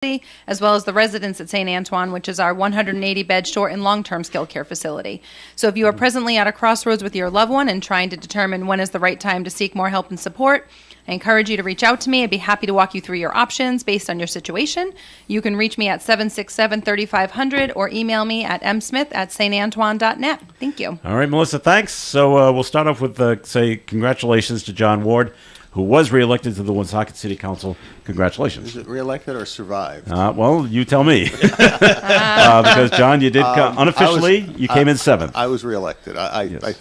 as well as the residents at St. Antoine, which is our 180-bed short and long-term skilled care facility. So if you are presently at a crossroads with your loved one and trying to determine when is the right time to seek more help and support, I encourage you to reach out to me. I'd be happy to walk you through your options based on your situation. You can reach me at 767-3500 or email me at msmith@santantoine.net. Thank you. All right, Melissa, thanks. So we'll start off with, say, congratulations to John Ward, who was reelected to the Woonsocket City Council. Congratulations. Is it reelected or survived? Well, you tell me. Because, John, you did unofficially, you came in seventh. I was reelected. Yes. I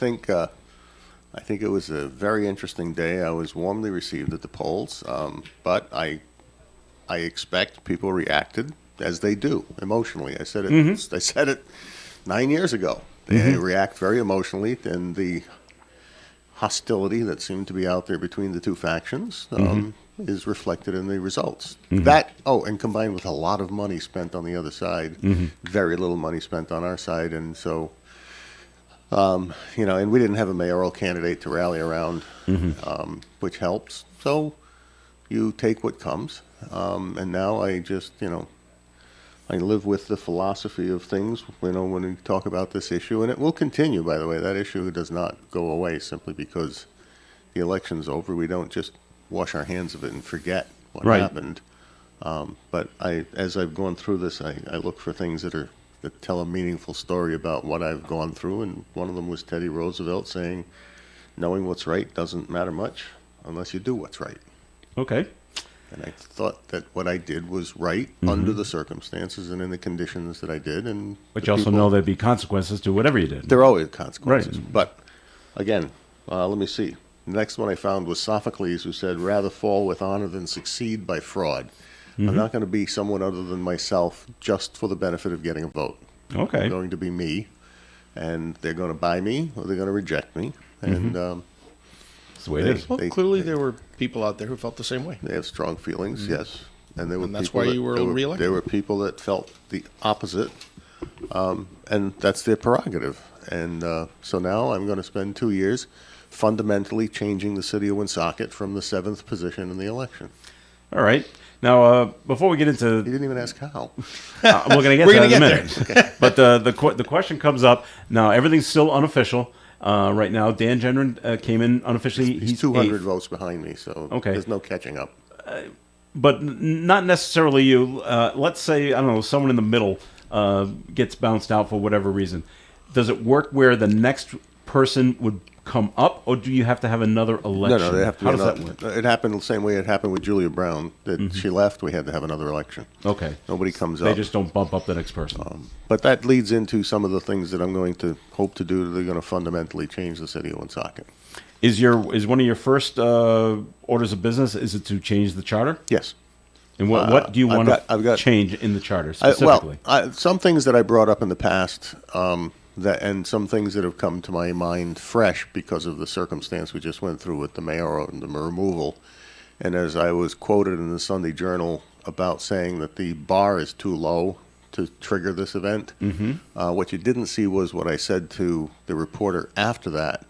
think it was a very interesting day. I was warmly received at the polls, but I expect people reacted as they do emotionally. I said it. I said it 9 years ago. They react very emotionally, and the hostility that seemed to be out there between the two factions is reflected in the results. That, and combined with a lot of money spent on the other side, very little money spent on our side, and so, and we didn't have a mayoral candidate to rally around, which helps. So you take what comes, and now I just, I live with the philosophy of things, when we talk about this issue, and it will continue, by the way. That issue does not go away simply because the election's over. We don't just wash our hands of it and forget what happened. But as I've gone through this, I look for things that tell a meaningful story about what I've gone through, and one of them was Teddy Roosevelt saying, knowing what's right doesn't matter much unless you do what's right. Okay. And I thought that what I did was right under the circumstances and in the conditions that I did. But you also know there'd be consequences to whatever you did. There are always consequences. Right. But, again, let me see. The next one I found was Sophocles, who said, rather fall with honor than succeed by fraud. I'm not going to be someone other than myself just for the benefit of getting a vote. Okay. I'm going to be me, and they're going to buy me or they're going to reject me. And That's the way it is. Well, clearly there were people out there who felt the same way. they have strong feelings, yes. And there were And that's people why you were reelected. There were people that felt the opposite, and that's their prerogative. And so now I'm going to spend 2 years fundamentally changing the city of Woonsocket from the 7th position in the election. All right. Now, before we get You into, didn't even ask how. we're going to get We're to that gonna in a get minute. But the question comes up now. Everything's still unofficial right now. Dan Gendron came in unofficially. He's 200 eighth. votes behind me, so Okay. there's no catching up. But not necessarily you. Let's say, I don't know, someone in the middle gets bounced out for whatever reason. Does it work where the next person would come up, or do you have to have another election? No, they have to. How be does that another- work? It happened the same way it happened with Julia Brown. That she left, we had to have another election. Okay. Nobody comes They up. just don't bump up the next person. But that leads into some of the things that I'm going to hope to do. They're going to fundamentally change the city of Woonsocket. Is one of your first orders of business, is it to change the charter? Yes. And what do you want I've to got- change in the charter specifically? Some things that I brought up in the past, and some things that have come to my mind fresh because of the circumstance we just went through with the mayor and the removal. And as I was quoted in the Sunday Journal about saying that the bar is too low to trigger this event, what you didn't see was what I said to the reporter after that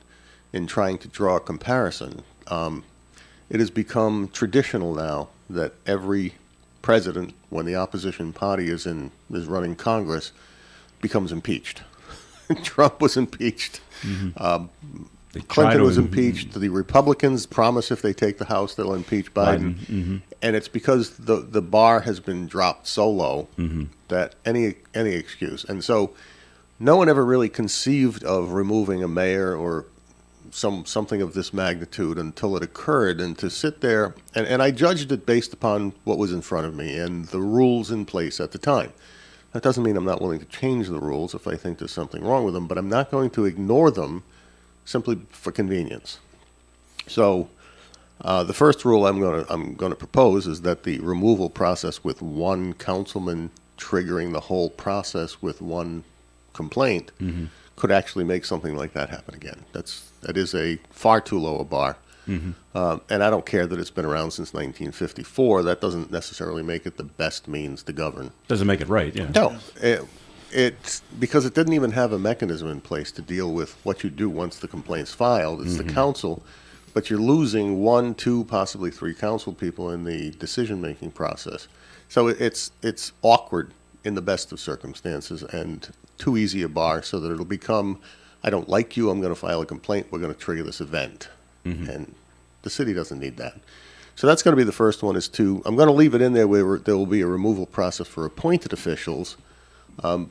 in trying to draw a comparison. It has become traditional now that every president, when the opposition party is running Congress, becomes impeached. Trump was impeached. Clinton was impeached. The Republicans promise if they take the House, they'll impeach Biden. And it's because the bar has been dropped so low that any excuse. And so no one ever really conceived of removing a mayor or something of this magnitude until it occurred. And to sit there, and I judged it based upon what was in front of me and the rules in place at the time. That doesn't mean I'm not willing to change the rules if I think there's something wrong with them, but I'm not going to ignore them simply for convenience. So the first rule I'm going to propose is that the removal process with one councilman triggering the whole process with one complaint could actually make something like that happen again. That is a far too low a bar. And I don't care that it's been around since 1954. That doesn't necessarily make it the best means to govern. Doesn't make it right, yeah. No, it's because it didn't even have a mechanism in place to deal with what you do once the complaint's filed. It's the council, but you're losing 1, 2, possibly 3 council people in the decision-making process. So it's awkward in the best of circumstances and too easy a bar so that it'll become, I don't like you, I'm going to file a complaint, we're going to trigger this event. And the city doesn't need that. So that's going to be the first one I'm going to leave it in there where there will be a removal process for appointed officials for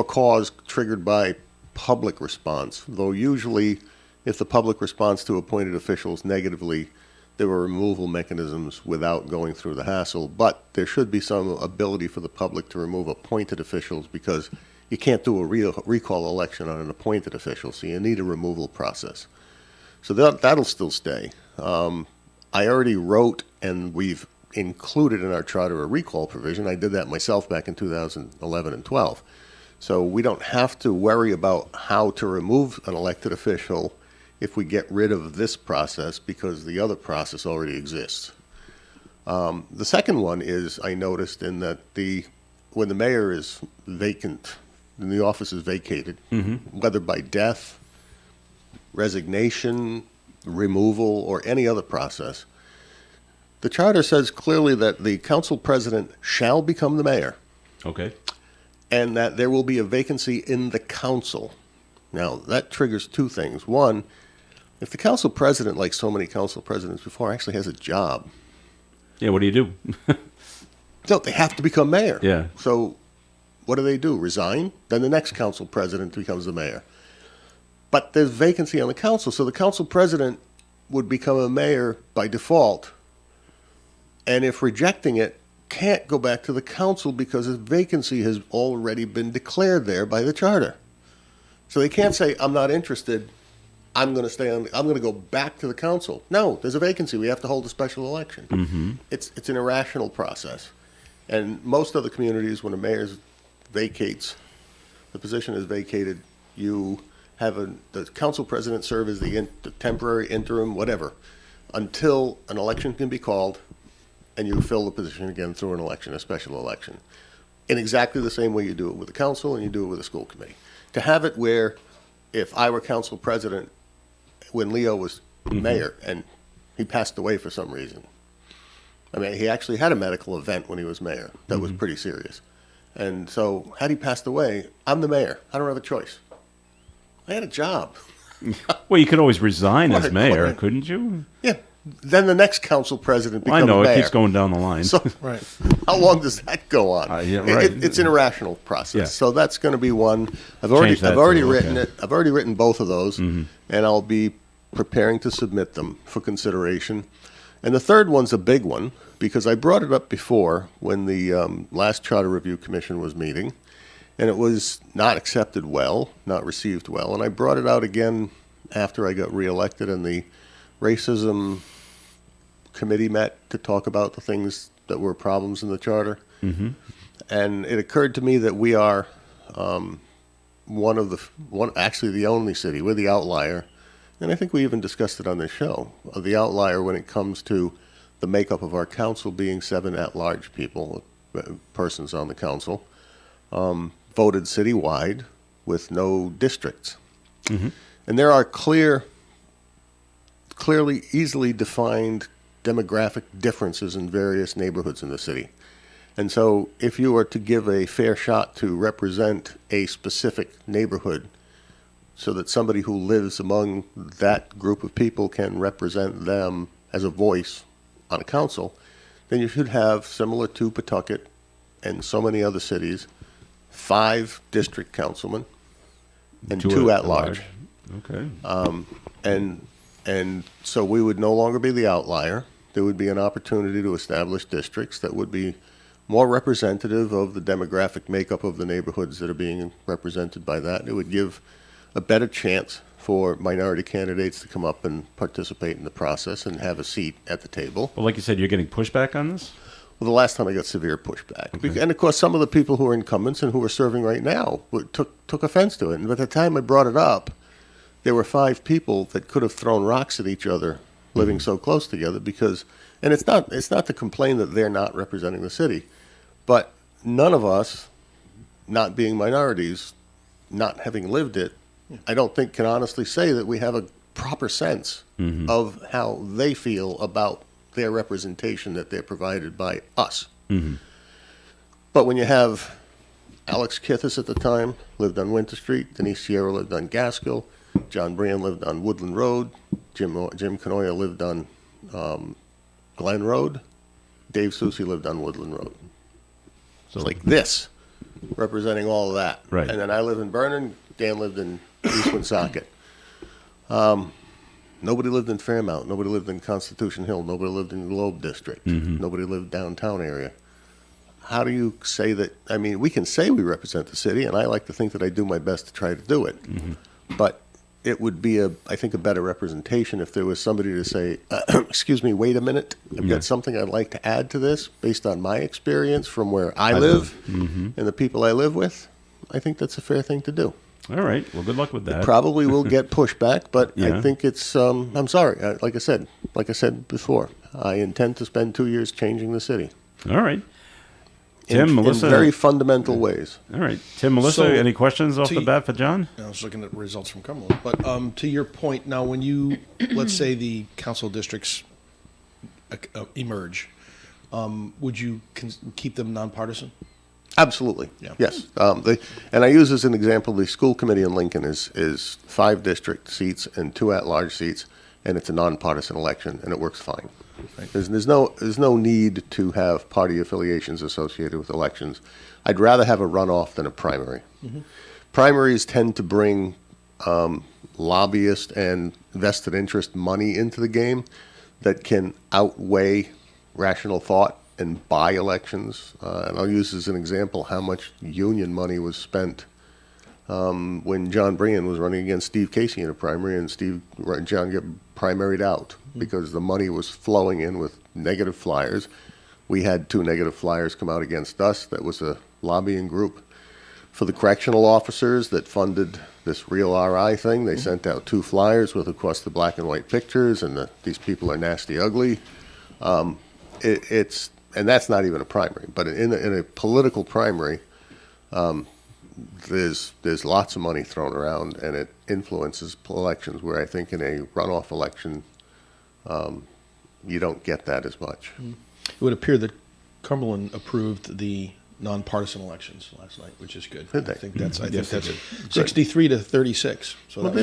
cause triggered by public response, though usually if the public responds to appointed officials negatively, there are removal mechanisms without going through the hassle, but there should be some ability for the public to remove appointed officials because you can't do a recall election on an appointed official, so you need a removal process. So that'll still stay. I already wrote, and we've included in our charter a recall provision. I did that myself back in 2011 and 12. So we don't have to worry about how to remove an elected official if we get rid of this process because the other process already exists. The second one is I noticed in that when the mayor is vacant, and the office is vacated, whether by death, resignation, removal, or any other process, the charter says clearly that the council president shall become the mayor Okay. and that there will be a vacancy in the council. Now, that triggers two things. One, if the council president, like so many council presidents before, actually has a job, Yeah, what do you do? no, they have to become mayor. Yeah. So what do? Resign? Then the next council president becomes the mayor. But there's vacancy on the council, so the council president would become a mayor by default. And if rejecting it, can't go back to the council because a vacancy has already been declared there by the charter. So they can't say, I'm not interested, I'm going to go back to the council. No, there's a vacancy, we have to hold a special election. It's an irrational process. And most other communities, when a mayor vacates, the position is vacated, you have the council president serve as the temporary interim, whatever, until an election can be called and you fill the position again through an election, a special election, in exactly the same way you do it with the council and you do it with the school committee. To have it where if I were council president when Leo was mayor and he passed away for some reason, I mean, he actually had a medical event when he was mayor that was pretty serious. And so had he passed away, I'm the mayor. I don't have a choice. I had a job. Well, you could always resign as Right, mayor, right. couldn't you? Yeah. Then the next council president Well, becomes I know, mayor. it keeps going down the line. So Right. how long does that go on? Yeah, right. It's an irrational process. Yeah. So that's going to be one. I've already that too, written okay. it. I've already written both of those, and I'll be preparing to submit them for consideration. And the third one's a big one because I brought it up before when the last Charter Review Commission was meeting, and it was not accepted well, not received well. And I brought it out again after I got reelected, and the racism committee met to talk about the things that were problems in the charter. And it occurred to me that we are actually the only city. We're the outlier, and I think we even discussed it on this show. The outlier when it comes to the makeup of our council being 7 at-large people, persons on the council, voted citywide with no districts. And there are clearly, easily defined demographic differences in various neighborhoods in the city. And so if you were to give a fair shot to represent a specific neighborhood so that somebody who lives among that group of people can represent them as a voice on a council, then you should have, similar to Pawtucket and so many other cities, 5 district councilmen and 2 at large. Okay. And so we would no longer be the outlier. There would be an opportunity to establish districts that would be more representative of the demographic makeup of the neighborhoods that are being represented by that. It would give a better chance for minority candidates to come up and participate in the process and have a seat at the table. Well, like you said, you're getting pushback on this? Well, the last time I got severe pushback. And of course, some of the people who are incumbents and who are serving right now took offense to it. And by the time I brought it up, there were 5 people that could have thrown rocks at each other living so close together because, and it's not to complain that they're not representing the city, but none of us, not being minorities, not having lived it, I don't think can honestly say that we have a proper sense of how they feel about their representation that they're provided by us. But when you have Alex Kithis at the time lived on Winter Street, Denise Sierra lived on Gaskill, John Brand lived on Woodland Road, Jim Canoia lived on Glen Road, Dave Susi lived on Woodland Road. So it's like this, representing all of that. Right. And then I live in Vernon, Dan lived in East Woonsocket. Nobody lived in Fairmount, nobody lived in Constitution Hill, nobody lived in the Globe District, nobody lived downtown area. How do you say that? I mean, we can say we represent the city, and I like to think that I do my best to try to do it. But it would be, I think, a better representation if there was somebody to say, excuse me, wait a minute, I've got something I'd like to add to this based on my experience from where I live and the people I live with. I think that's a fair thing to do. All right. Well, good luck with that. Probably will get pushback, but Yeah. I think it's, I'm sorry, like I said before, I intend to spend 2 years changing the city. All right. Tim, Melissa. In very fundamental ways. All right. Tim, Melissa, So, any questions off to- the bat for John? I was looking at results from Cumberland. But to your point, now when you, let's say the council districts emerge, would you keep them nonpartisan? Absolutely. Yeah. Yes. And I use as an example, the school committee in Lincoln is 5 district seats and 2 at-large seats, and it's a nonpartisan election, and it works fine. Right. There's no need to have party affiliations associated with elections. I'd rather have a runoff than a primary. Primaries tend to bring lobbyist and vested interest money into the game that can outweigh rational thought and buy elections. And I'll use as an example how much union money was spent when John Brand was running against Steve Casey in a primary, and John got primaried out because the money was flowing in with negative flyers. We had 2 negative flyers come out against us. That was a lobbying group for the correctional officers that funded this Real RI thing. They sent out 2 flyers with, of course, the black and white pictures and these people are nasty ugly. And that's not even a primary. But in a political primary, there's lots of money thrown around, and it influences elections, where I think in a runoff election, you don't get that as much. It would appear that Cumberland approved the nonpartisan elections last night, which is good. Did they? I think that's Yes, they did. 63 to 36. So that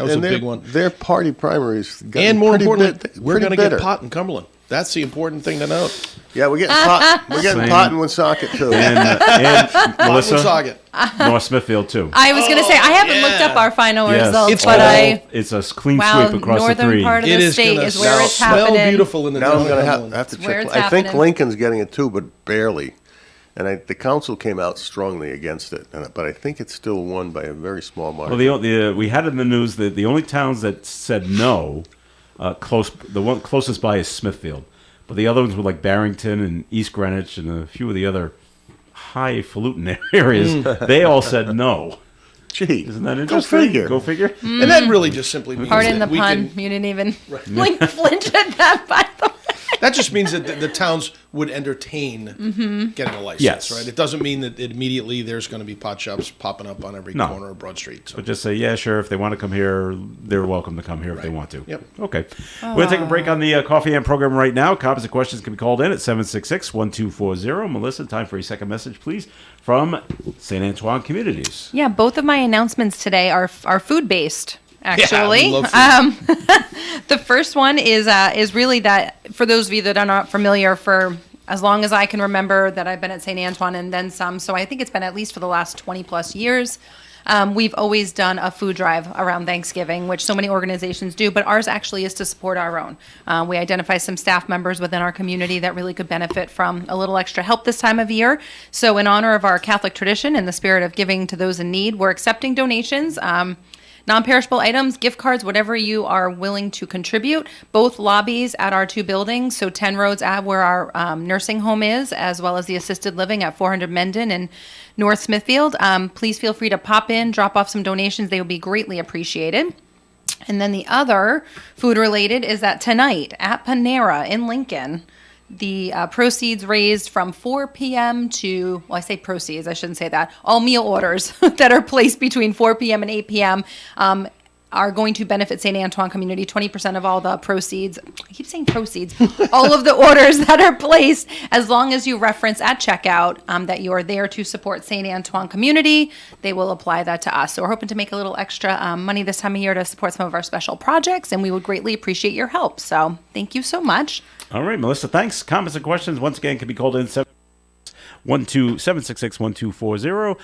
was a big one. Their party primaries got And more pretty importantly, we're going to bitter. get pot in Cumberland. That's the important thing to note. Yeah, we're getting pot. We're getting Same. pot in Woonsocket too. And Melissa, Woonsocket. North Smithfield, too. I was going to say, I haven't looked up our final Yes. results, It's but all- It's a clean wow, sweep across the northern 3. part of It the is state going is to where it's smell happening. beautiful in the Now I'm town going of to Cumberland. have to It's where check. it's I think happening. Lincoln's getting it too, but barely. And the council came out strongly against it, but I think it's still won by a very small margin. Well, we had in the news that the only towns that said no, the one closest by is Smithfield. But the other ones were like Barrington and East Greenwich and a few of the other highfalutin areas. They all said no. Gee, Isn't that go interesting? figure. Go figure. And that really just simply means Pardon the that we pun. can, You didn't even flinch at that, by the way. that just means that the towns would entertain getting a license, Yes. right? It doesn't mean that immediately there's going to be pot shops popping up on every No. corner of Broad Street. So. But just say, yeah, sure. If they want to come here, they're welcome to come here if they want to. Yep. Okay. We're going to take a break on the Coffee Amp program right now. Comments and questions can be called in at 766-1240. Melissa, time for a second message, please, from St. Antoine Communities. Yeah, both of my announcements today are food-based, actually. we love food. The first one is really that, for those of you that are not familiar, for as long as I can remember that I've been at St. Antoine and then some, so I think it's been at least for the last 20 plus years, we've always done a food drive around Thanksgiving, which so many organizations do, but ours actually is to support our own. We identify some staff members within our community that really could benefit from a little extra help this time of year. So in honor of our Catholic tradition and the spirit of giving to those in need, we're accepting donations. Non-perishable items, gift cards, whatever you are willing to contribute. Both lobbies at our 2 buildings, so 10 Roads at where our nursing home is, as well as the assisted living at 400 Mendon and North Smithfield. Please feel free to pop in, drop off some donations. They would be greatly appreciated. And then the other food-related is that tonight at Panera in Lincoln, the proceeds raised from 4 p.m. to, well, I say proceeds, I shouldn't say that, all meal orders that are placed between 4 p.m. and 8 p.m. are going to benefit St. Antoine community. 20% of all the proceeds, I keep saying proceeds, all of the orders that are placed, as long as you reference at checkout that you are there to support St. Antoine community, they will apply that to us. So we're hoping to make a little extra money this time of year to support some of our special projects, and we would greatly appreciate your help. So thank you so much. All right, Melissa, thanks. Comments and questions, once again, can be called in 766-1240.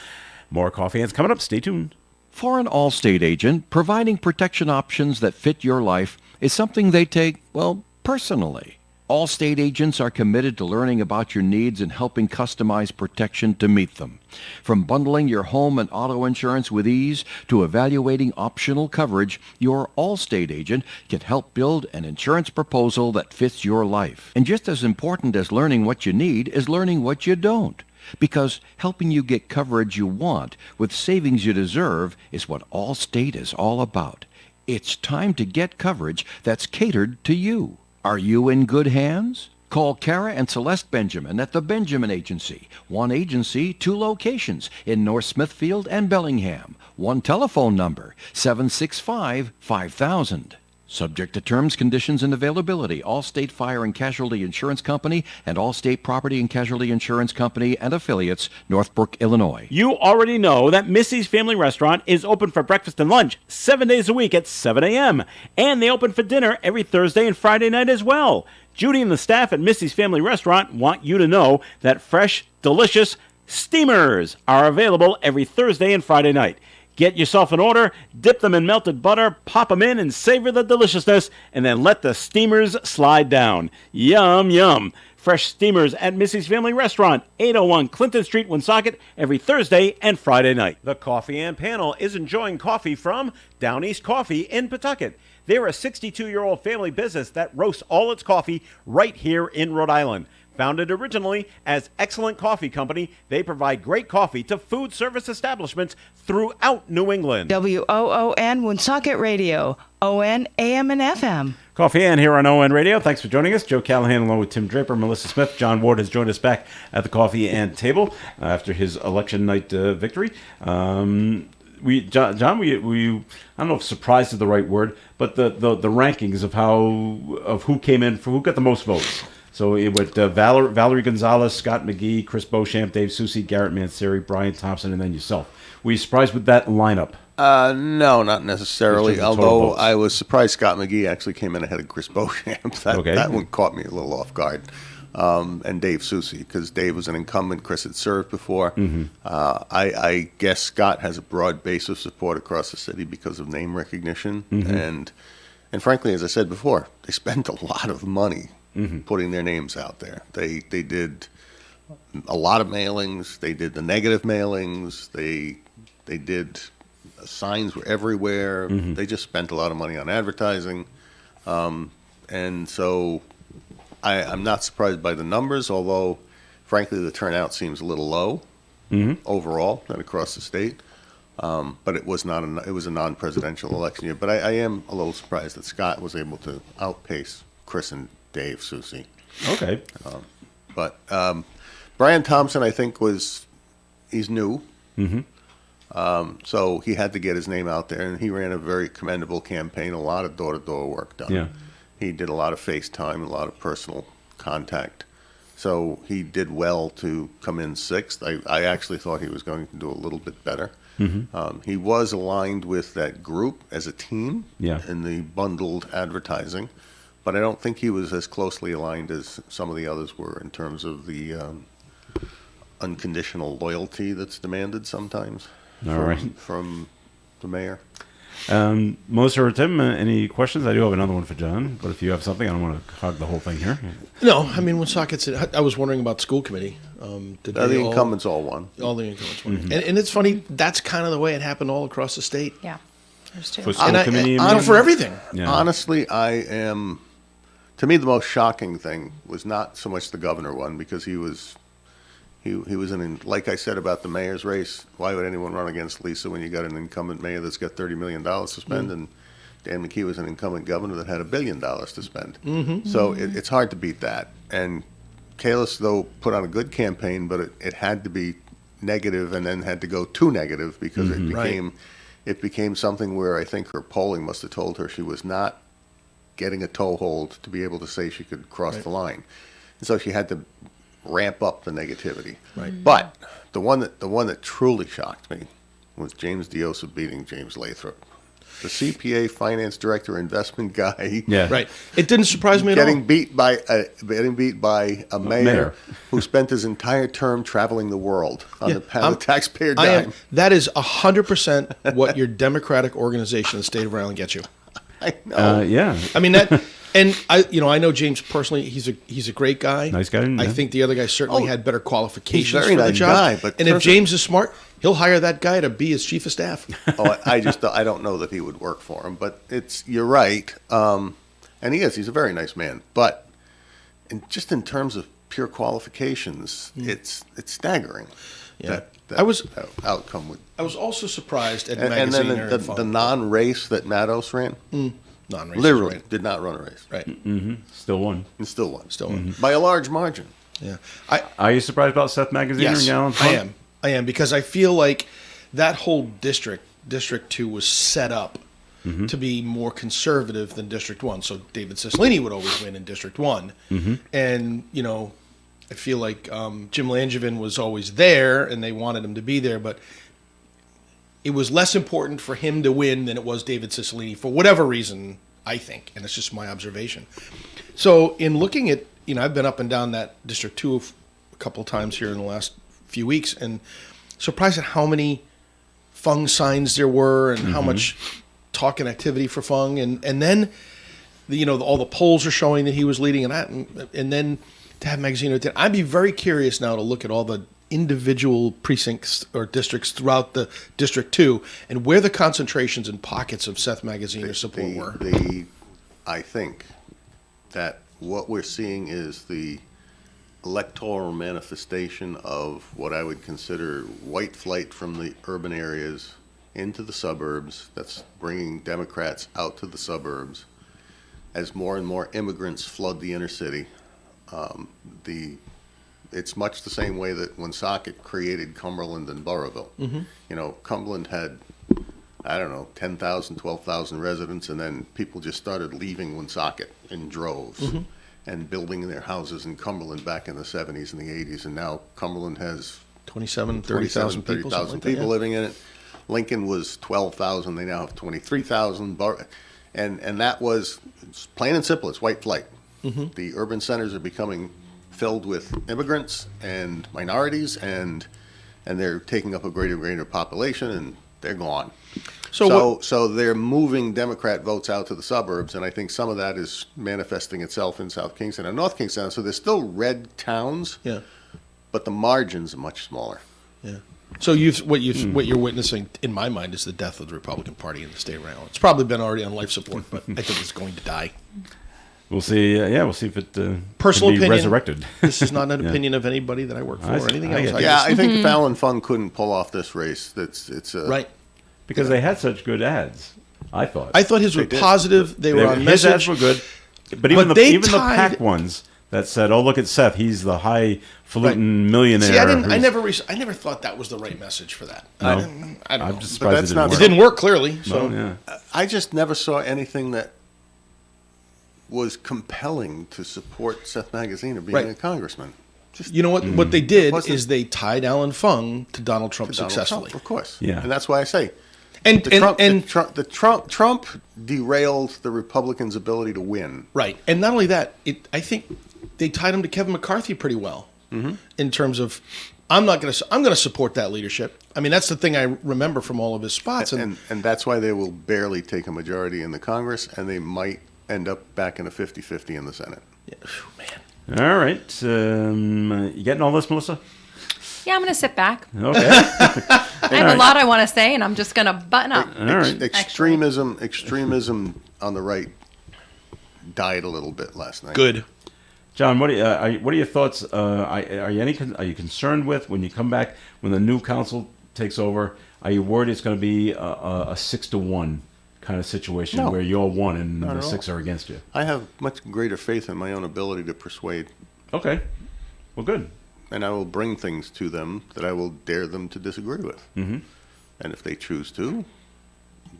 More Coffee Hands coming up. Stay tuned. For an Allstate agent, providing protection options that fit your life is something they take, well, personally. Allstate agents are committed to learning about your needs and helping customize protection to meet them. From bundling your home and auto insurance with ease to evaluating optional coverage, your Allstate agent can help build an insurance proposal that fits your life. And just as important as learning what you need is learning what you don't. Because helping you get coverage you want with savings you deserve is what Allstate is all about. It's time to get coverage that's catered to you. Are you in good hands? Call Kara and Celeste Benjamin at the Benjamin Agency. One agency, 2 locations in North Smithfield and Bellingham. One telephone number, 765-5000. Subject to terms, conditions, and availability. Allstate Fire and Casualty Insurance Company and Allstate Property and Casualty Insurance Company and affiliates, Northbrook, Illinois. You already know that Missy's Family Restaurant is open for breakfast and lunch 7 days a week at 7 a.m. And they open for dinner every Thursday and Friday night as well. Judy and the staff at Missy's Family Restaurant want you to know that fresh, delicious steamers are available every Thursday and Friday night. Get yourself an order, dip them in melted butter, pop them in and savor the deliciousness, and then let the steamers slide down. Yum, yum. Fresh steamers at Missy's Family Restaurant, 801 Clinton Street, Woonsocket, every Thursday and Friday night. The Coffee and Panel is enjoying coffee from Down East Coffee in Pawtucket. They're a 62-year-old family business that roasts all its coffee right here in Rhode Island. Founded originally as Excellent Coffee Company, they provide great coffee to food service establishments throughout New England. WOON Woonsocket Radio, ON AM and FM. Coffee and here on ON Radio. Thanks for joining us. Joe Callahan along with Tim Draper, Melissa Smith. John Ward has joined us back at the Coffee and table after his election night victory. John, we I don't know if surprised is the right word, but the rankings of who came in, who got the most votes. So it went Valerie Gonzalez, Scott McGee, Chris Beauchamp, Dave Susi, Garrett Manseri, Brian Thompson, and then yourself. Were you surprised with that lineup? No, not necessarily. Just the total Although votes. I was surprised Scott McGee actually came in ahead of Chris Beauchamp. That one caught me a little off guard. And Dave Susi, because Dave was an incumbent, Chris had served before. I guess Scott has a broad base of support across the city because of name recognition. And frankly, as I said before, they spent a lot of money putting their names out there. They did a lot of mailings. They did the negative mailings. They did signs were everywhere. They just spent a lot of money on advertising. And so I'm not surprised by the numbers, although, frankly, the turnout seems a little low overall and across the state. But it was it was a non-presidential election year. But I am a little surprised that Scott was able to outpace Chris and Dave Susi. Okay. But Brian Thompson, I think, he's new. So he had to get his name out there, and he ran a very commendable campaign, a lot of door-to-door work done. Yeah. He did a lot of FaceTime, a lot of personal contact. So he did well to come in sixth. I actually thought he was going to do a little bit better. He was aligned with that group as a team in the bundled advertising, but I don't think he was as closely aligned as some of the others were in terms of the unconditional loyalty that's demanded sometimes from the mayor. Melissa or Tim, any questions? I do have another one for John, but if you have something, I don't want to hog the whole thing here. No, I mean, Woonsocket's. I was wondering about the school committee. Did The incumbents all won. All the incumbents won. And it's funny, that's kind of the way it happened all across the state. Yeah, there's two. For school committee, you I mean? for everything. Yeah. Honestly, to me, the most shocking thing was not so much the governor one, because he was like I said about the mayor's race, why would anyone run against Lisa when you got an incumbent mayor that's got $30 million to spend, and Dan McKee was an incumbent governor that had $1 billion to spend. So it's hard to beat that. And Kalis, though, put on a good campaign, but it had to be negative and then had to go too negative because it became it became something where I think her polling must have told her she was not getting a toehold to be able to say she could cross the line. And so she had to ramp up the negativity. Right. But the one that truly shocked me was James Diosa beating James Lathrop. The CPA finance director investment guy Yeah. Right. It didn't surprise me at getting all. beat by a mayor, mayor. who spent his entire term traveling the world on Yeah, the taxpayer I am. dime. That is 100% what your Democratic organization in the state of Rhode Island gets you. I know. Yeah. I mean that, and I know James personally. He's a great guy. Nice guy, I yeah. think the other guy certainly Oh, had better qualifications he's a very for the nice job. guy, but and if person- James is smart, he'll hire that guy to be his chief of staff. I don't know that he would work for him, but you're right. And he's a very nice man. But in terms of pure qualifications, it's staggering. Yeah. That outcome would. I was also surprised at And magazine then the non-race that Matos ran, non-racist, literally right. did not run a race, Right. Still one. and still won. Still, By a large margin. yeah. Are you surprised about Seth Magaziner Yes, and Alan I Funk? am because I feel like that whole District 2 was set up to be more conservative than District 1. So David Cicilline would always win in District 1. And, I feel like Jim Langevin was always there and they wanted him to be there, but it was less important for him to win than it was David Cicilline for whatever reason, I think. And it's just my observation. So in looking at, I've been up and down that District 2 a couple of times here in the last few weeks and surprised at how many Fung signs there were and how much talk and activity for Fung. And then, all the polls are showing that he was leading and then to have Magaziner. I'd be very curious now to look at all the individual precincts or districts throughout the District 2 and where the concentrations and pockets of Seth Magaziner support were. I think that what we're seeing is the electoral manifestation of what I would consider white flight from the urban areas into the suburbs. That's bringing Democrats out to the suburbs as more and more immigrants flood the inner city. It's much the same way that Woonsocket created Cumberland and Burrillville. Cumberland had, 10,000, 12,000 residents, and then people just started leaving Woonsocket in droves and building their houses in Cumberland back in the 70s and the 80s. And now Cumberland has 27, 30,000 people, 30,000 people living in it. Lincoln was 12,000. They now have 23,000. And that was, it's plain and simple, it's white flight. The urban centers are becoming filled with immigrants and minorities, and they're taking up a greater population, and they're gone. So they're moving Democrat votes out to the suburbs, and I think some of that is manifesting itself in South Kingston and North Kingston. So there's still red towns, Yeah. but the margins are much smaller. Yeah. So what you're witnessing, in my mind, is the death of the Republican Party in the state of Rhode Island. It's probably been already on life support, but I think it's going to die. We'll see. We'll see if it Personal can be opinion. resurrected. This is not an Yeah. opinion of anybody that I work for I or see. anything I else. get Yeah, just- I think if Alan Fung couldn't pull off this race, it's right. Because they had such good ads, I thought. I thought his were did. positive. They were on His message. ads were good. But even they the tied- PAC ones that said, "Oh, look at Seth. He's the highfalutin millionaire." See, I who's- never thought that was the right message for that. No. I don't know. I'm just But surprised that's it not didn't It work. didn't work clearly. So Well, yeah. I just never saw anything that was compelling to support Seth Magaziner being Right. a congressman. Just you know what they did wasn't- is they tied Alan Fung to Donald Trump Donald successfully. Trump, of course. Yeah. And that's why I say And Trump derailed the Republicans' ability to win. right. And not only that, I think they tied him to Kevin McCarthy pretty well in terms of I'm going to support that leadership. I mean, that's the thing I remember from all of his spots. And that's why they will barely take a majority in the Congress, and they might end up back in a 50-50 in the Senate. man. All right. You getting all this, Melissa? Yeah, I'm going to sit back. Okay. I have a lot I want to say, and I'm just going to button up. All right. Extremism on the right died a little bit last night. Good. John, what are your thoughts? Are you concerned with when you come back when the new council takes over? Are you worried it's going to be a 6-1 kind of situation No. where you're one and Not the at all. 6 are against you? I have much greater faith in my own ability to persuade, Okay. Well, good. and I will bring things to them that I will dare them to disagree with. Mhm. And if they choose to,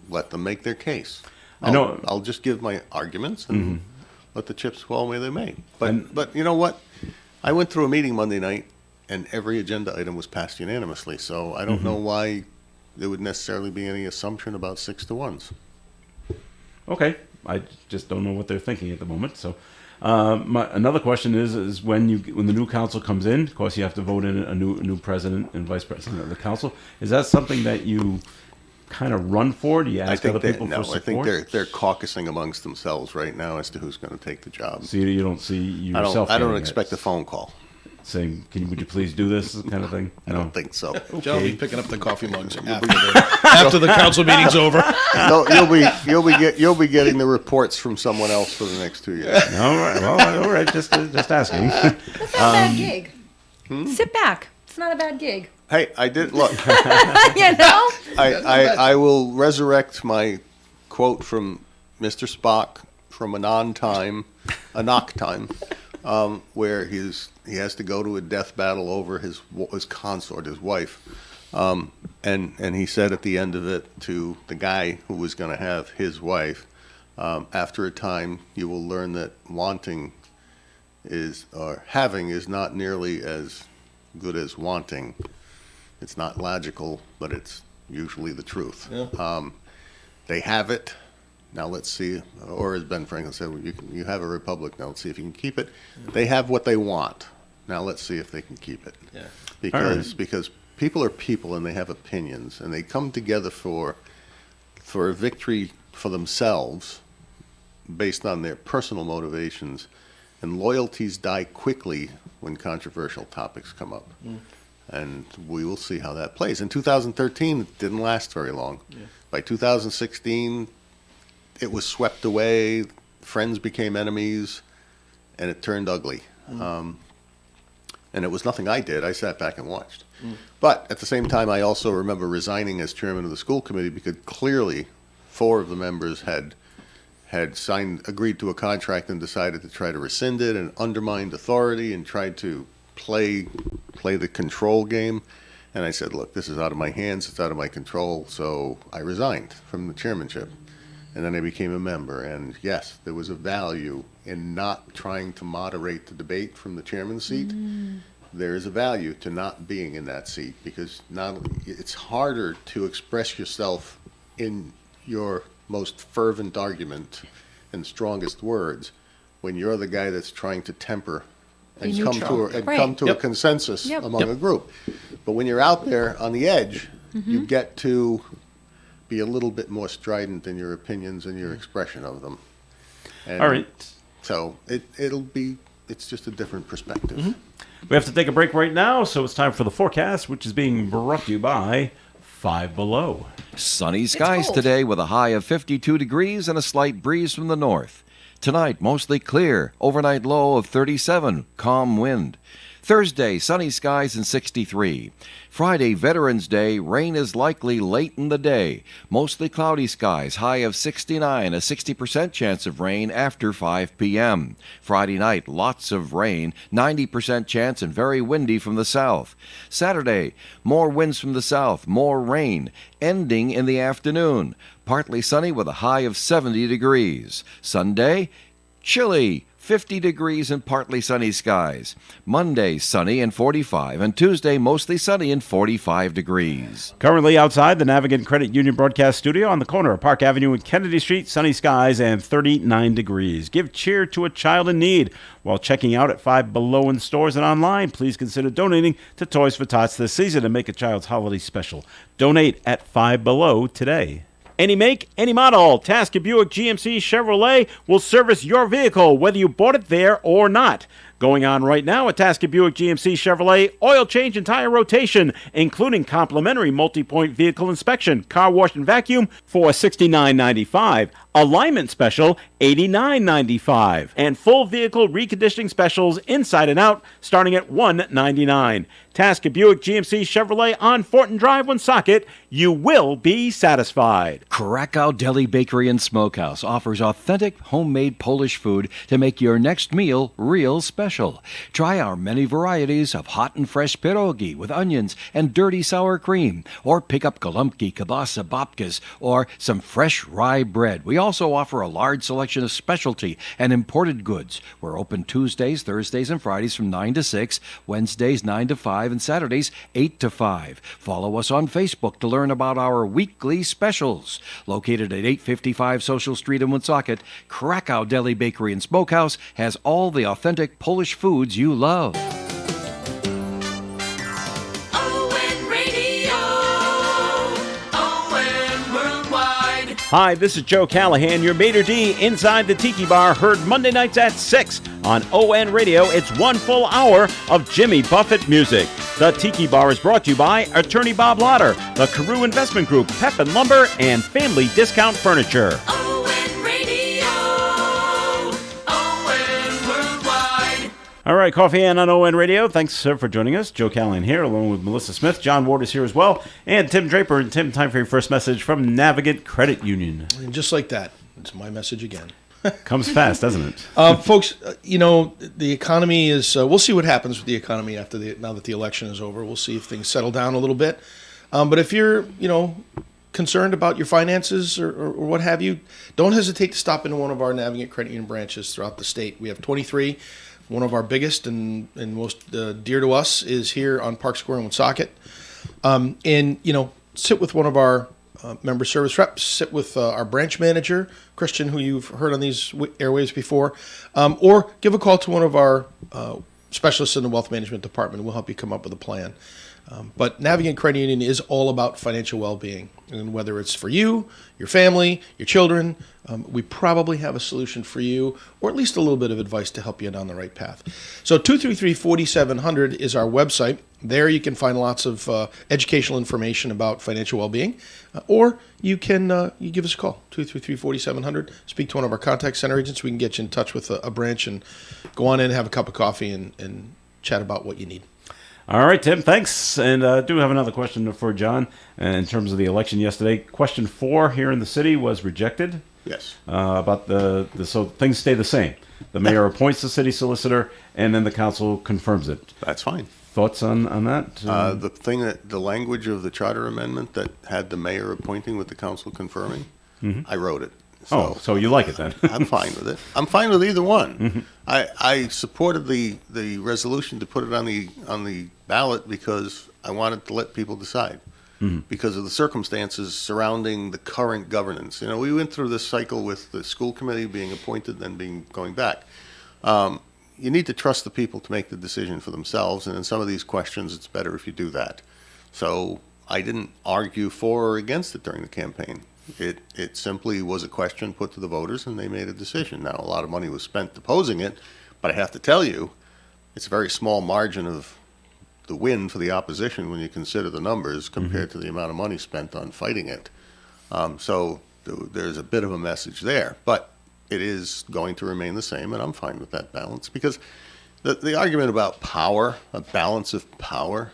let them make their case. I know- I'll just give my arguments and let the chips fall where they may. But And- but you know what? I went through a meeting Monday night, and every agenda item was passed unanimously. So I don't know why there would necessarily be any assumption about 6-1s. Okay, I just don't know what they're thinking at the moment. So, another question is when the new council comes in. Of course, you have to vote in a new president and vice president of the council. Is that something that you kind of run for? Do you ask other people for support? I think they're caucusing amongst themselves right now as to who's going to take the job. So you don't see yourself. I don't getting expect a it, phone call. saying, "Would you please do this?" kind of thing. I don't think so. John will be picking up the coffee mugs after the council meeting's over. No, you'll be getting the reports from someone else for the next 2 years. All right. Well, all right. Just asking. That's not a bad gig. Sit back. It's not a bad gig. Hey, I did look. You know? I will resurrect my quote from Mr. Spock from Enoch time, where he has to go to a death battle over his consort, his wife, and he said at the end of it to the guy who was going to have his wife, after a time you will learn that having is not nearly as good as wanting. It's not logical, but it's usually the truth. Yeah. They have it. Now let's see, or as Ben Franklin said, you have a republic. Now let's see if you can keep it. They have what they want. Now let's see if they can keep it. Yeah. Because people are people and they have opinions and they come together for a victory for themselves based on their personal motivations, and loyalties die quickly when controversial topics come up. And we will see how that plays. In 2013, it didn't last very long. Yeah. By 2016, it was swept away. Friends became enemies, and it turned ugly. And it was nothing I did. I sat back and watched. But at the same time, I also remember resigning as chairman of the school committee because clearly 4 of the members had agreed to a contract and decided to try to rescind it and undermined authority and tried to play the control game. And I said, look, this is out of my hands, it's out of my control, so I resigned from the chairmanship. And then I became a member, and yes, there was a value in not trying to moderate the debate from the chairman's seat. There is a value to not being in that seat, because it's harder to express yourself in your most fervent argument and strongest words when you're the guy that's trying to temper and Be neutral. come to a Yep. consensus Yep. among a group. But when you're out there on the edge, you get to be a little bit more strident in your opinions and your expression of them. And All right. so it's just a different perspective. We have to take a break right now, so it's time for the forecast, which is being brought to you by Five Below. Sunny skies cold. today with a high of 52 degrees and a slight breeze from the north. Tonight, mostly clear. Overnight low of 37, calm wind. Thursday, sunny skies and 63. Friday, Veterans Day, rain is likely late in the day. Mostly cloudy skies, high of 69, a 60% chance of rain after 5 p.m. Friday night, lots of rain, 90% chance and very windy from the south. Saturday, more winds from the south, more rain, ending in the afternoon. Partly sunny with a high of 70 degrees. Sunday, chilly, 50 degrees and partly sunny skies. Monday, sunny and 45, and Tuesday, mostly sunny and 45 degrees. Currently outside the Navigant Credit Union broadcast studio on the corner of Park Avenue and Kennedy Street, sunny skies and 39 degrees. Give cheer to a child in need. While checking out at Five Below in stores and online, please consider donating to Toys for Tots this season and make a child's holiday special. Donate at Five Below today. Any make, any model, Tasker Buick GMC Chevrolet will service your vehicle, whether you bought it there or not. Going on right now at Tasker Buick GMC Chevrolet, oil change and tire rotation, including complimentary multi-point vehicle inspection, car wash and vacuum for $69.95, alignment special $89.95, and full vehicle reconditioning specials inside and out starting at $199. Tasker Buick GMC Chevrolet on Fortin Drive, Woonsocket. You will be satisfied. Krakow Deli Bakery and Smokehouse offers authentic homemade Polish food to make your next meal real special. Try our many varieties of hot and fresh pierogi with onions and dirty sour cream, or pick up golubki, kielbasa, babkas, or some fresh rye bread. We also offer a large selection of specialty and imported goods. We're open Tuesdays, Thursdays, and Fridays from 9 to 6, Wednesdays 9 to 5, and Saturdays 8 to 5. Follow us on Facebook to learn about our weekly specials. Located at 855 Social Street in Woonsocket, Krakow Deli Bakery and Smokehouse has all the authentic Polish foods you love. ON Radio, ON Worldwide. Hi, this is Joe Callahan, your maitre d' inside the Tiki Bar, heard Monday nights at 6 on ON Radio. It's one full hour of Jimmy Buffett music. The Tiki Bar is brought to you by Attorney Bob Lauder, the Carew Investment Group, Pep & Lumber, and Family Discount Furniture. ON Radio, ON Worldwide. All right, Coffee Ann on ON Radio. Thanks for joining us. Joe Callahan here, along with Melissa Smith. John Ward is here as well. And Tim Draper. And Tim, time for your first message from Navigant Credit Union. And just like that, it's my message again. Comes fast, doesn't it? Folks, the economy is. We'll see what happens with the economy now that the election is over. We'll see if things settle down a little bit. But if you're, concerned about your finances or what have you, don't hesitate to stop into one of our Navigant Credit Union branches throughout the state. We have 23. One of our biggest and most dear to us is here on Park Square in Woonsocket. Sit with one of our member service reps, sit with our branch manager, Christian, who you've heard on these airwaves before, or give a call to one of our specialists in the wealth management department. We'll help you come up with a plan. But Navigant Credit Union is all about financial well-being. And whether it's for you, your family, your children, we probably have a solution for you, or at least a little bit of advice to help you down the right path. So 233-4700 is our website. There you can find lots of educational information about financial well-being. Or you can you give us a call, 233-4700. Speak to one of our contact center agents. We can get you in touch with a branch and go on in and have a cup of coffee and chat about what you need. All right, Tim, thanks. And I do have another question for John in terms of the election yesterday. Question 4 here in the city was rejected. Yes. About so things stay the same. The mayor appoints the city solicitor, and then the council confirms it. That's fine. Thoughts on that? The language of the charter amendment that had the mayor appointing with the council confirming, I wrote it. So you like it then? I'm fine with it. I'm fine with either one. I supported the resolution to put it on the ballot because I wanted to let people decide. Because of the circumstances surrounding the current governance. We went through this cycle with the school committee being appointed, then going back. You need to trust the people to make the decision for themselves, and in some of these questions, it's better if you do that. So I didn't argue for or against it during the campaign. It simply was a question put to the voters, and they made a decision. Now, a lot of money was spent opposing it, but I have to tell you, it's a very small margin of the win for the opposition when you consider the numbers compared to the amount of money spent on fighting it. So there's a bit of a message there, but it is going to remain the same, and I'm fine with that balance because the argument about power, a balance of power,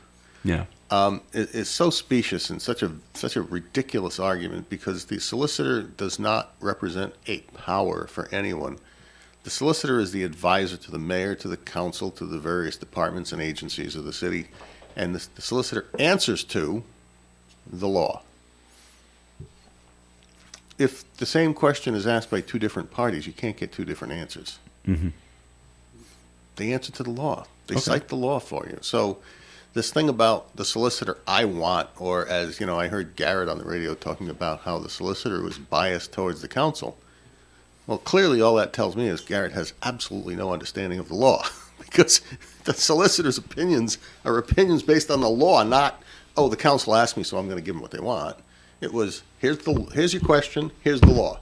is so specious and such a ridiculous argument because the solicitor does not represent a power for anyone. The solicitor is the advisor to the mayor, to the council, to the various departments and agencies of the city, and the solicitor answers to the law. If the same question is asked by two different parties, you can't get two different answers. They answer to the law. They cite the law for you. So this thing about the solicitor I want, or as I heard Garrett on the radio talking about how the solicitor was biased towards the council. Well, clearly all that tells me is Garrett has absolutely no understanding of the law because the solicitor's opinions are opinions based on the law, not, the council asked me, so I'm going to give them what they want. It was, here's your question, here's the law.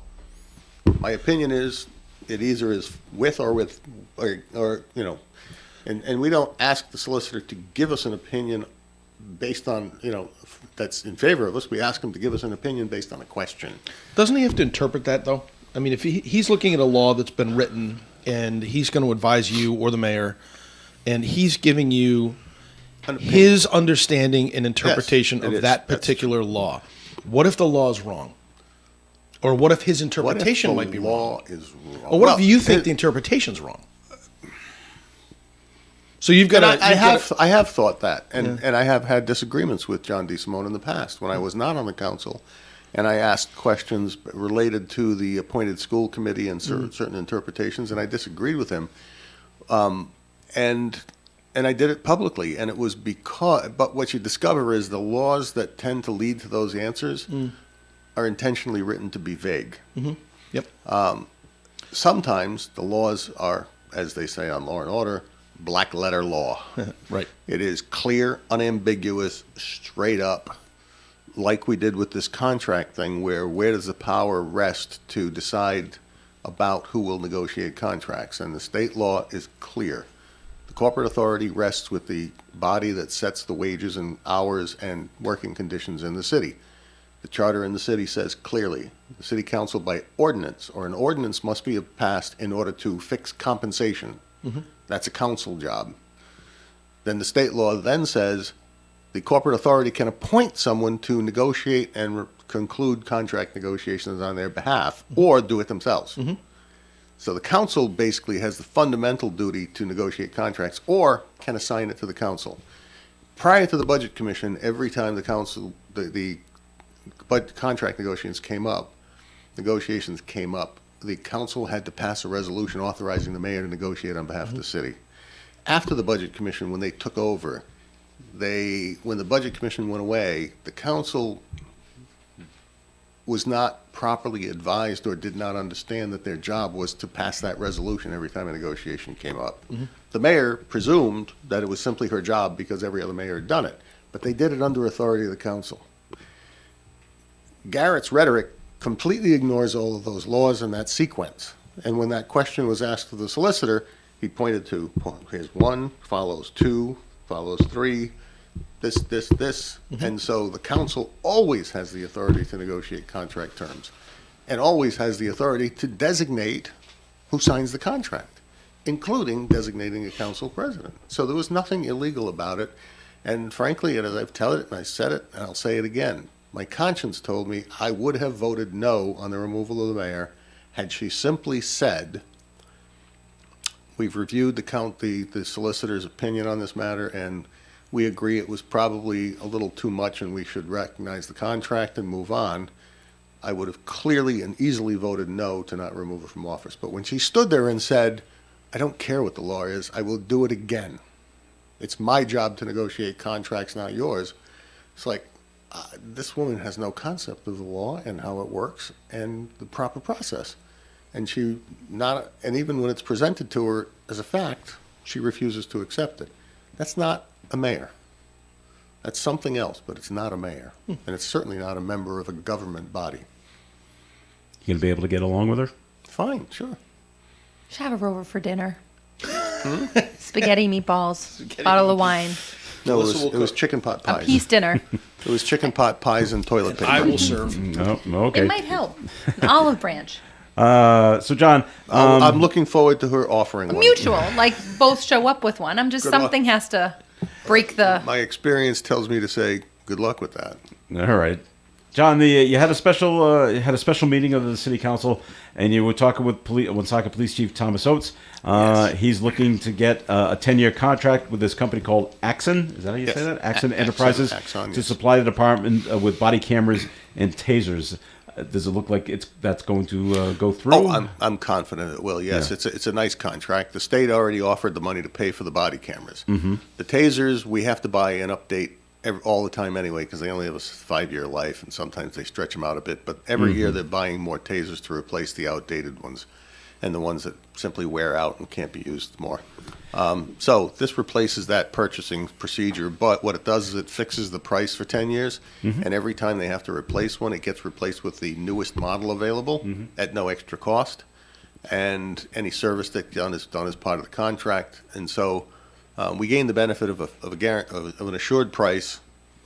My opinion is it either is with or and we don't ask the solicitor to give us an opinion based on, that's in favor of us. We ask him to give us an opinion based on a question. Doesn't he have to interpret that, though? I mean, if he's looking at a law that's been written and he's going to advise you or the mayor, and he's giving you his understanding and interpretation it of is. that That's particular law. What if the law is wrong? Or what if his What if interpretation the might be law wrong? is wrong? Or what Well, if you think it- the interpretation's wrong? So you've got And to. I have thought that, and I have had disagreements with John DeSimone in the past when I was not on the council, and I asked questions related to the appointed school committee and certain interpretations, and I disagreed with him, and I did it publicly, and it was because. But what you discover is the laws that tend to lead to those answers are intentionally written to be vague. Yep. Sometimes the laws are, as they say on Law and Order, black letter law. Right. It is clear, unambiguous, straight up, like we did with this contract thing, where does the power rest to decide about who will negotiate contracts? And the state law is clear. The corporate authority rests with the body that sets the wages and hours and working conditions in the city. The charter in the city says clearly, the city council by ordinance, or an ordinance must be passed in order to fix compensation. That's a council job. Then the state law then says the corporate authority can appoint someone to negotiate and conclude contract negotiations on their behalf, or do it themselves. So the council basically has the fundamental duty to negotiate contracts, or can assign it to the council. Prior to the Budget Commission, every time the council, the contract negotiations came up, the council had to pass a resolution authorizing the mayor to negotiate on behalf of the city. After the Budget Commission, when they took over, when the Budget Commission went away, the council was not properly advised or did not understand that their job was to pass that resolution every time a negotiation came up. The mayor presumed that it was simply her job because every other mayor had done it, but they did it under authority of the council. Garrett's rhetoric completely ignores all of those laws and that sequence. And when that question was asked of the solicitor, he pointed to, here's 1, follows 2, follows 3, this. And so the council always has the authority to negotiate contract terms and always has the authority to designate who signs the contract, including designating a council president. So there was nothing illegal about it. And frankly, and as I've told it, and I said it, and I'll say it again, my conscience told me I would have voted no on the removal of the mayor had she simply said, we've reviewed the solicitor's opinion on this matter, and we agree it was probably a little too much and we should recognize the contract and move on. I would have clearly and easily voted no to not remove her from office. But when she stood there and said, I don't care what the law is, I will do it again. It's my job to negotiate contracts, not yours. It's like, this woman has no concept of the law and how it works and the proper process. And and even when it's presented to her as a fact, she refuses to accept it. That's not a mayor. That's something else, but it's not a mayor. And it's certainly not a member of a government body. You gonna be able to get along with her? Fine, sure. Should have her over for dinner. Spaghetti meatballs, bottle of wine, No, Melissa will it was cook. chicken pot a pies. peace dinner. It was chicken pot pies and toilet paper. I will serve. No, It okay. might help. An olive branch. So John, I'm looking forward to her offering one. Mutual, like both show up with one. I'm just, Good luck. something has to break the. My experience tells me to say good luck with that. all right, John, you had a special meeting of the city council, and you were talking with Woonsocket Police Chief Thomas Oates. He's looking to get a 10-year contract with this company called Axon. Is that how you Yes. say that? Axon Axon, Enterprises Axon, to yes. supply the department with body cameras and tasers. Does it look like that's going to go through? Oh, I'm confident it will. Yes, Yeah. it's a nice contract. The state already offered the money to pay for the body cameras. Mm-hmm. The tasers we have to buy and update all the time anyway because they only have a 5-year life, and sometimes they stretch them out a bit. But every year they're buying more tasers to replace the outdated ones and the ones that simply wear out and can't be used more. So this replaces that purchasing procedure, but what it does is it fixes the price for 10 years, and every time they have to replace one, it gets replaced with the newest model available at no extra cost, and any service that's done is done as part of the contract. And so we gain the benefit of an assured price.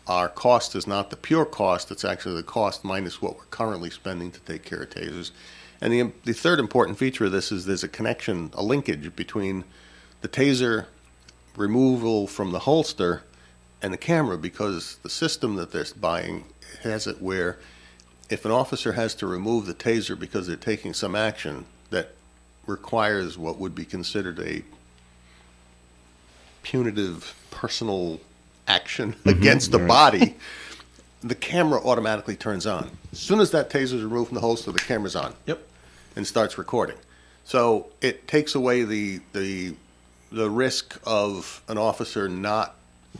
Our cost is not the pure cost, it's actually the cost minus what we're currently spending to take care of tasers. And the third important feature of this is there's a connection, a linkage between the taser removal from the holster and the camera, because the system that they're buying has it where if an officer has to remove the taser because they're taking some action that requires what would be considered a punitive personal action against the body, the camera automatically turns on. As soon as that taser is removed from the holster, the camera's on. Yep. And starts recording. So it takes away the risk of an officer not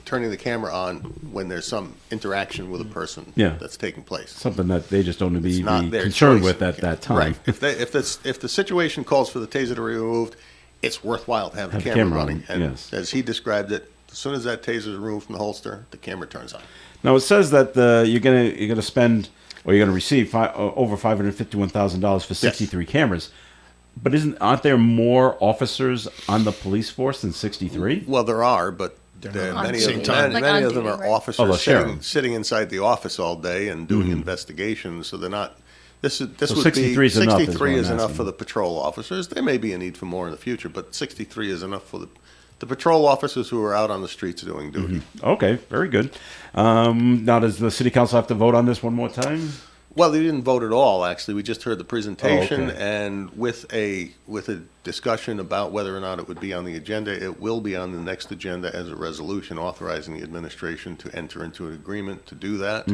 turning the camera on when there's some interaction with a person Yeah. that's taking place. Something that they just don't It's be not their concerned choice. with at that time. Right. If the situation calls for the taser to be removed, it's worthwhile to have the Have the camera camera running. on, And yes. as he described it, as soon as that taser is removed from the holster, the camera turns on. Now it says that you're gonna spend or you're gonna receive over $551,000 for 63 cameras, but aren't there more officers on the police force than 63? Well, there are, but not on many duty. of them, Like many on of them duty, are right? officers Oh, the sheriff. sitting inside the office all day and doing investigations, so they're not. This So would be 63 is enough, is what 63 is I'm enough asking. for the patrol officers. There may be a need for more in the future, but 63 is enough for the patrol officers who are out on the streets doing duty. Okay, very good. Now, does the city council have to vote on this one more time? Well, they didn't vote at all. Actually, we just heard the presentation, Oh, okay. and with a discussion about whether or not it would be on the agenda, it will be on the next agenda as a resolution authorizing the administration to enter into an agreement to do that.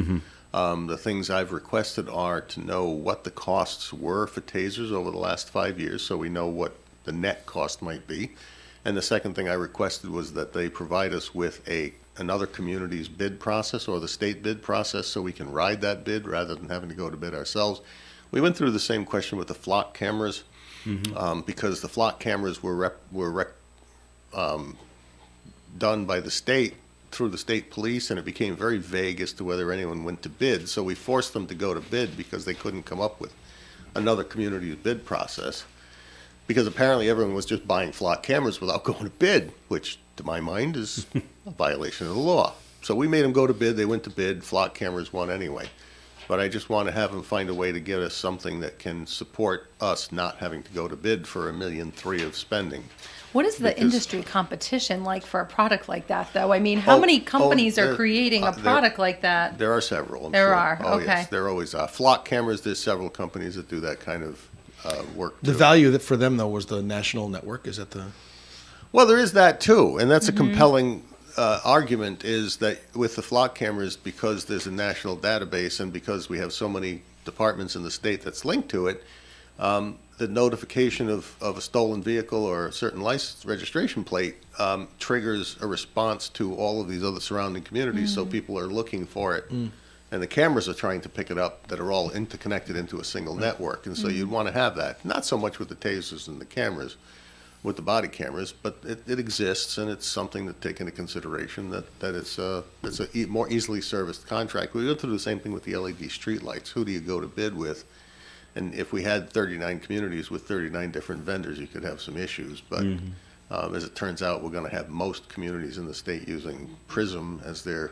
The things I've requested are to know what the costs were for tasers over the last 5 years, so we know what the net cost might be. And the second thing I requested was that they provide us with another community's bid process or the state bid process so we can ride that bid rather than having to go to bid ourselves. We went through the same question with the flock cameras because the flock cameras were done by the state through the state police, and it became very vague as to whether anyone went to bid. So we forced them to go to bid because they couldn't come up with another community's bid process. Because apparently everyone was just buying flock cameras without going to bid, which to my mind is a violation of the law. So we made them go to bid. They went to bid. Flock cameras won anyway. But I just want to have them find a way to get us something that can support us not having to go to bid for $1.3 million of spending. What is the Because- industry competition like for a product like that, though? I mean, how many companies are there- creating a there- product like that? There are several. I'm There sure. are, Oh, okay. yes, there always are. Flock cameras, there's several companies that do that kind of work. The too. value that for them though was the national network. Is that the Well, there is that too, and that's a compelling argument. Is that with the flock cameras, because there's a national database and because we have so many departments in the state that's linked to it, the notification of a stolen vehicle or a certain license registration plate triggers a response to all of these other surrounding communities. So people are looking for it. And the cameras are trying to pick it up that are all interconnected into a single network. And so you'd want to have that. Not so much with the tasers and the cameras, with the body cameras, but it exists, and it's something to take into consideration that it's a more easily serviced contract. We go through the same thing with the LED streetlights. Who do you go to bid with? And if we had 39 communities with 39 different vendors, you could have some issues. But as it turns out, we're going to have most communities in the state using Prism as their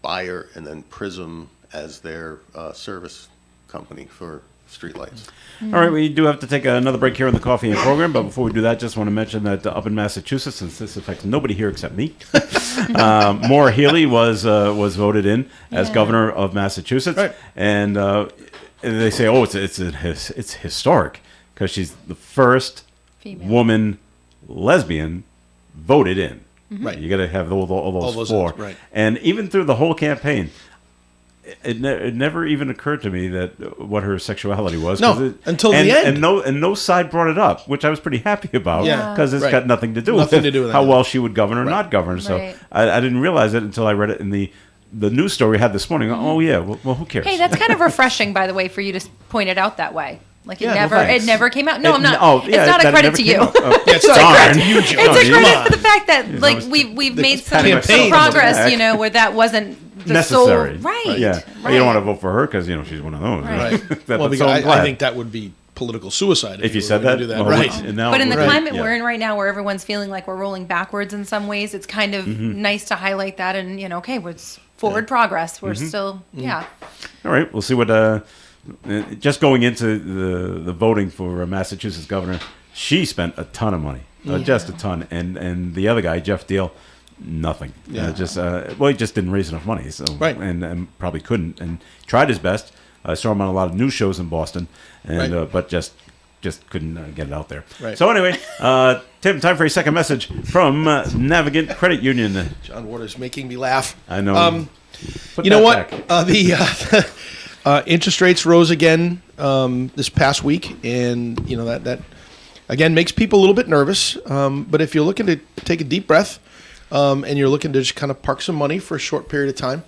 buyer and then Prism as their service company for streetlights. All right, we do have to take another break here on the Coffee and Program, but before we do that, just want to mention that up in Massachusetts, since this affects nobody here except me, Maura Healey was voted in as Yeah. governor of Massachusetts, Right. and they say, oh, it's historic because she's the first Female. woman lesbian voted in. Right. You got to have all those those four, right. And even through the whole campaign. It never even occurred to me that what her sexuality was. No, 'cause until the end. And no side brought it up, which I was pretty happy about. Yeah. because it's Right. got nothing to do Nothing with to do with how anything. well she would govern or not govern. So Right. I didn't realize it until I read it in the news story we had this morning. Oh yeah, well who cares? Hey, that's kind of refreshing, by the way, for you to point it out that way. Like it Yeah, well, never, thanks. it never came out. No, It- I'm not. oh, yeah, it's not a that credit never to came you. up. Oh, Yeah, it's darn. not a credit to you, Joe. It's a Come credit on. for the fact that like was- we've made some patting myself on the progress, back. you know, where that wasn't the Necessary, sole right. Yeah, right. you don't want to vote for her because she's one of those. Right. But well, so because I'm I glad. think that would be political suicide if you were said going that, to do well, right. and now But in the we're- climate yeah. we're in right now, where everyone's feeling like we're rolling backwards in some ways, it's kind of nice to highlight that. And okay, it's forward progress. We're still, yeah. All right, we'll see what. Just going into the voting for Massachusetts governor, she spent a ton of money, just a ton. And the other guy, Jeff Deal, nothing. Yeah. He just didn't raise enough money, so Right. and probably couldn't, and tried his best. I saw him on a lot of news shows in Boston, and Right. but just couldn't get it out there. Right. So anyway, Tim, time for a second message from Navigant Credit Union. John Ward is making me laugh. I know. Put You know that what? back. The interest rates rose again this past week, and that again makes people a little bit nervous. But if you're looking to take a deep breath and you're looking to just kind of park some money for a short period of time,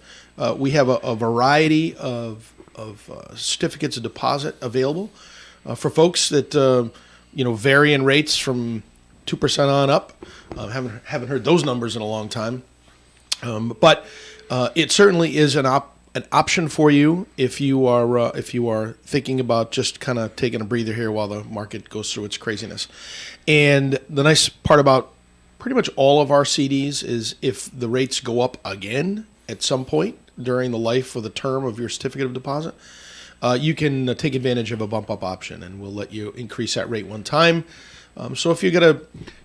we have a variety of certificates of deposit available for folks that vary in rates from 2% on up. Haven't heard those numbers in a long time, but it certainly is an option for you if you are thinking about just kind of taking a breather here while the market goes through its craziness. And the nice part about pretty much all of our CDs is if the rates go up again at some point during the life or the term of your certificate of deposit, you can take advantage of a bump up option, and we'll let you increase that rate one time. So if you get a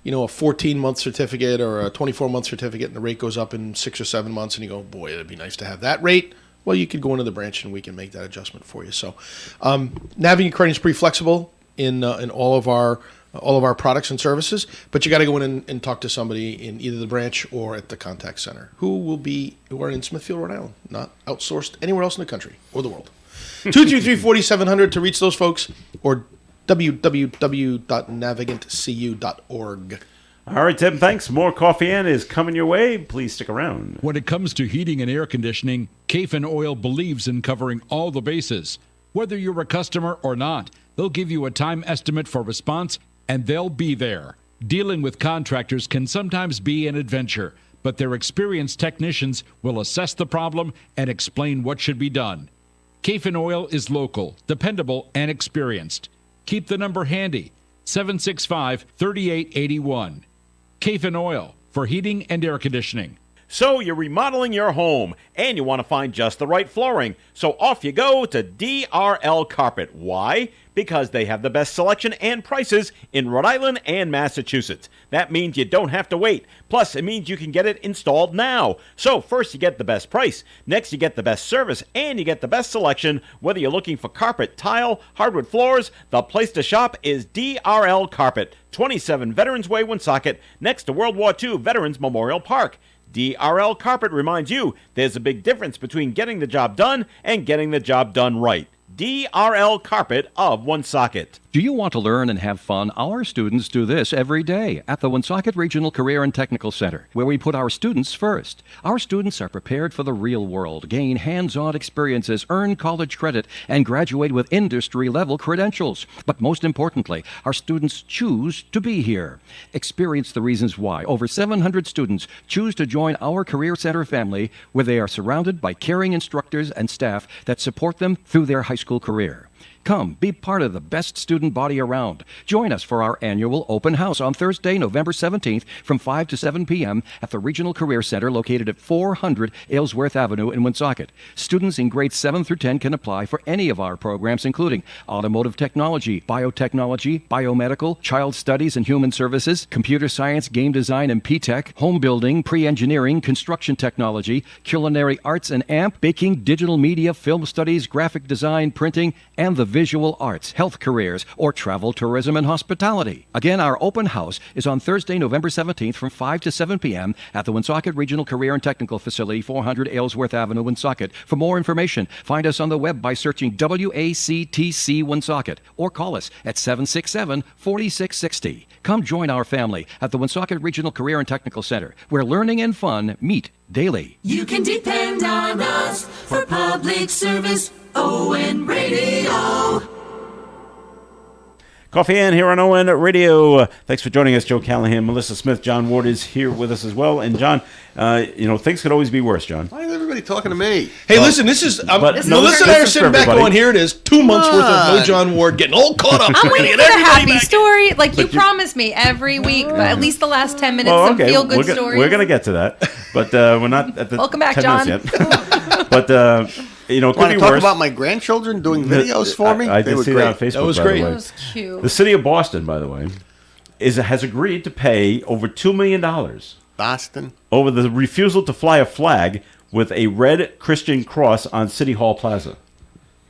14-month certificate or a 24-month certificate and the rate goes up in 6 or 7 months, and you go, boy, it'd be nice to have that rate. Well, you could go into the branch and we can make that adjustment for you. So, Navigant Credit is pretty flexible in all of our products and services, but you got to go in and talk to somebody in either the branch or at the contact center who are in Smithfield, Rhode Island, not outsourced anywhere else in the country or the world. 233-4700 to reach those folks, or www.navigantcu.org. All right, Tim, thanks. More Coffee Ann is coming your way. Please stick around. When it comes to heating and air conditioning, Kafin Oil believes in covering all the bases. Whether you're a customer or not, they'll give you a time estimate for response, and they'll be there. Dealing with contractors can sometimes be an adventure, but their experienced technicians will assess the problem and explain what should be done. Kafin Oil is local, dependable, and experienced. Keep the number handy, 765-3881. Kafin Oil, for heating and air conditioning. So you're remodeling your home and you want to find just the right flooring. So off you go to DRL Carpet. Why? Because they have the best selection and prices in Rhode Island and Massachusetts. That means you don't have to wait. Plus, it means you can get it installed now. So first you get the best price. Next you get the best service and you get the best selection. Whether you're looking for carpet, tile, hardwood floors, the place to shop is DRL Carpet, 27 Veterans Way, Woonsocket, next to World War II Veterans Memorial Park. DRL Carpet reminds you there's a big difference between getting the job done and getting the job done right. DRL Carpet of Woonsocket. Do you want to learn and have fun? Our students do this every day at the Woonsocket Regional Career and Technical Center, where we put our students first. Our students are prepared for the real world, gain hands-on experiences, earn college credit, and graduate with industry-level credentials. But most importantly, our students choose to be here. Experience the reasons why over 700 students choose to join our Career Center family, where they are surrounded by caring instructors and staff that support them through their high school career. Come, be part of the best student body around. Join us for our annual open house on Thursday, November 17th from 5 to 7 p.m. at the Regional Career Center located at 400 Aylesworth Avenue in Woonsocket. Students in grades 7 through 10 can apply for any of our programs, including automotive technology, biotechnology, biomedical, child studies and human services, computer science, game design and P-Tech, home building, pre-engineering, construction technology, culinary arts and AMP, baking, digital media, film studies, graphic design, printing, and the visual arts, health careers, or travel, tourism, and hospitality. Again, our open house is on Thursday, November 17th from 5 to 7 p.m. at the Woonsocket Regional Career and Technical Facility, 400 Aylesworth Avenue, Woonsocket. For more information, find us on the web by searching WACTC Woonsocket or call us at 767-4660. Come join our family at the Woonsocket Regional Career and Technical Center, where learning and fun meet daily. You can depend on us for public service. ON Radio. Coffee Ann here on ON Radio. Thanks for joining us, Joe Callahan, Melissa Smith. John Ward is here with us as well. And John, things could always be worse, John. Why is everybody talking to me? Hey, listen, this is but no, Melissa and this I are is sitting for back everybody. going, here it is, 2 months worth of no John Ward, getting all caught up. I'm waiting for Get the everybody happy back. story. Like you promised me every week, at least the last 10 minutes, some feel-good stories. We're going to get to that, but we're not at the Welcome back, 10 John. minutes yet. But, it Want could to be talk worse. about my grandchildren doing videos for me? I They did were see great. that on Facebook, That was by great. the way. That was cute. The city of Boston, by the way, has agreed to pay over $2 million Boston? over the refusal to fly a flag with a red Christian cross on City Hall Plaza.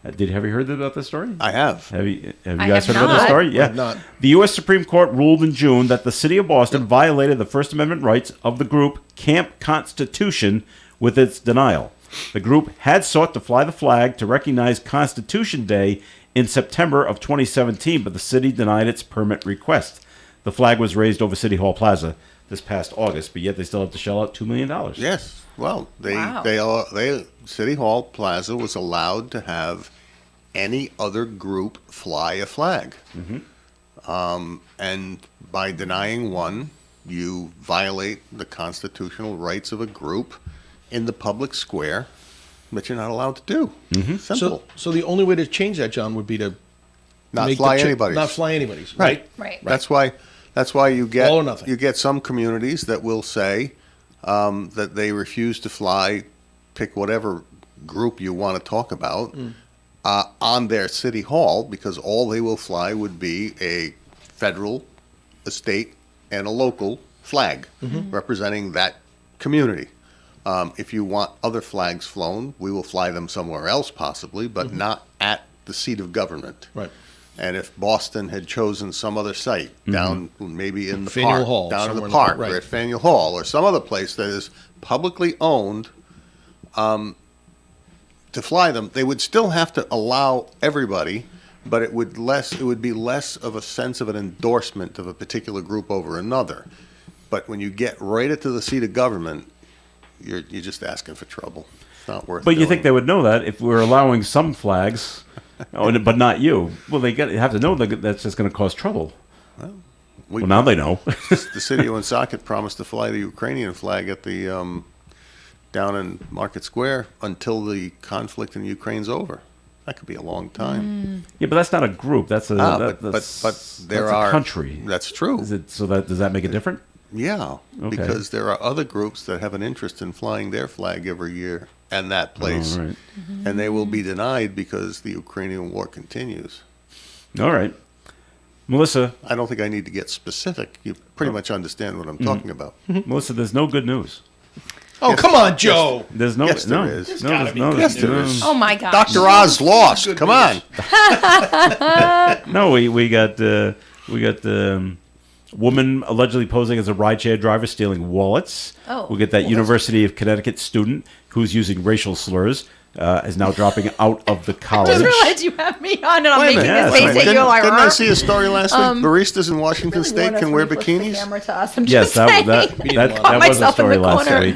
Have you heard about this story? I have. Have you I guys have heard about this not. story? Yeah. have not. The U.S. Supreme Court ruled in June that the city of Boston violated the First Amendment rights of the group Camp Constitution with its denial. The group had sought to fly the flag to recognize Constitution Day in September of 2017, but the city denied its permit request. The flag was raised over City Hall Plaza this past August, but yet they still have to shell out $2 million. Yes. Well, Wow. City Hall Plaza was allowed to have any other group fly a flag. And by denying one, you violate the constitutional rights of a group in the public square, which you're not allowed to do. Simple. So the only way to change that, John, would be to not make fly the anybody's. Not fly anybody's. Right. Right. That's why you get All or nothing. you get some communities that will say that they refuse to fly, pick whatever group you want to talk about on their city hall, because all they will fly would be a federal, a state, and a local flag representing that community. If you want other flags flown, we will fly them somewhere else possibly, but not at the seat of government. Right. And if Boston had chosen some other site down maybe in the Faneuil park, Hall, down in somewhere the in the park, park, right. or at Faneuil Hall, or some other place that is publicly owned, to fly them, they would still have to allow everybody, but it would be less of a sense of an endorsement of a particular group over another. But when you get right into the seat of government, you're just asking for trouble. It's not worth. But you doing. think they would know that if we're allowing some flags, but not you? Well, they have to know that that's just going to cause trouble. Well, now they know. The city of Woonsocket promised to fly the Ukrainian flag at the down in Market Square until the conflict in Ukraine's over. That could be a long time. Yeah, but that's not a group. That's a But that's there that's are a country. That's true. Is it so that does that make it different? Yeah, Okay. because there are other groups that have an interest in flying their flag every year and that place, All right. and they will be denied because the Ukrainian war continues. All right, Melissa. I don't think I need to get specific. You pretty much understand what I'm talking about. Melissa, there's no good news. Oh, come on, Joe. There's no. Yes, there no, is. No, gotta there's be no, good Yes, there no, is. Oh my gosh. Dr. Oz lost. Good Come news. on. No, we got woman allegedly posing as a rideshare driver stealing wallets. Oh. We get that University of Connecticut student who's using racial slurs is now dropping out of the I college. just realized you have me on and I'm Wait a making minute. this Yes, face at you. Didn't Like, I "Rrr." see a story last week? Baristas in Washington Really State want can us wear to flip the bikinis? camera to us. I'm Yes, just that saying. that didn't that was a myself in story the last corner.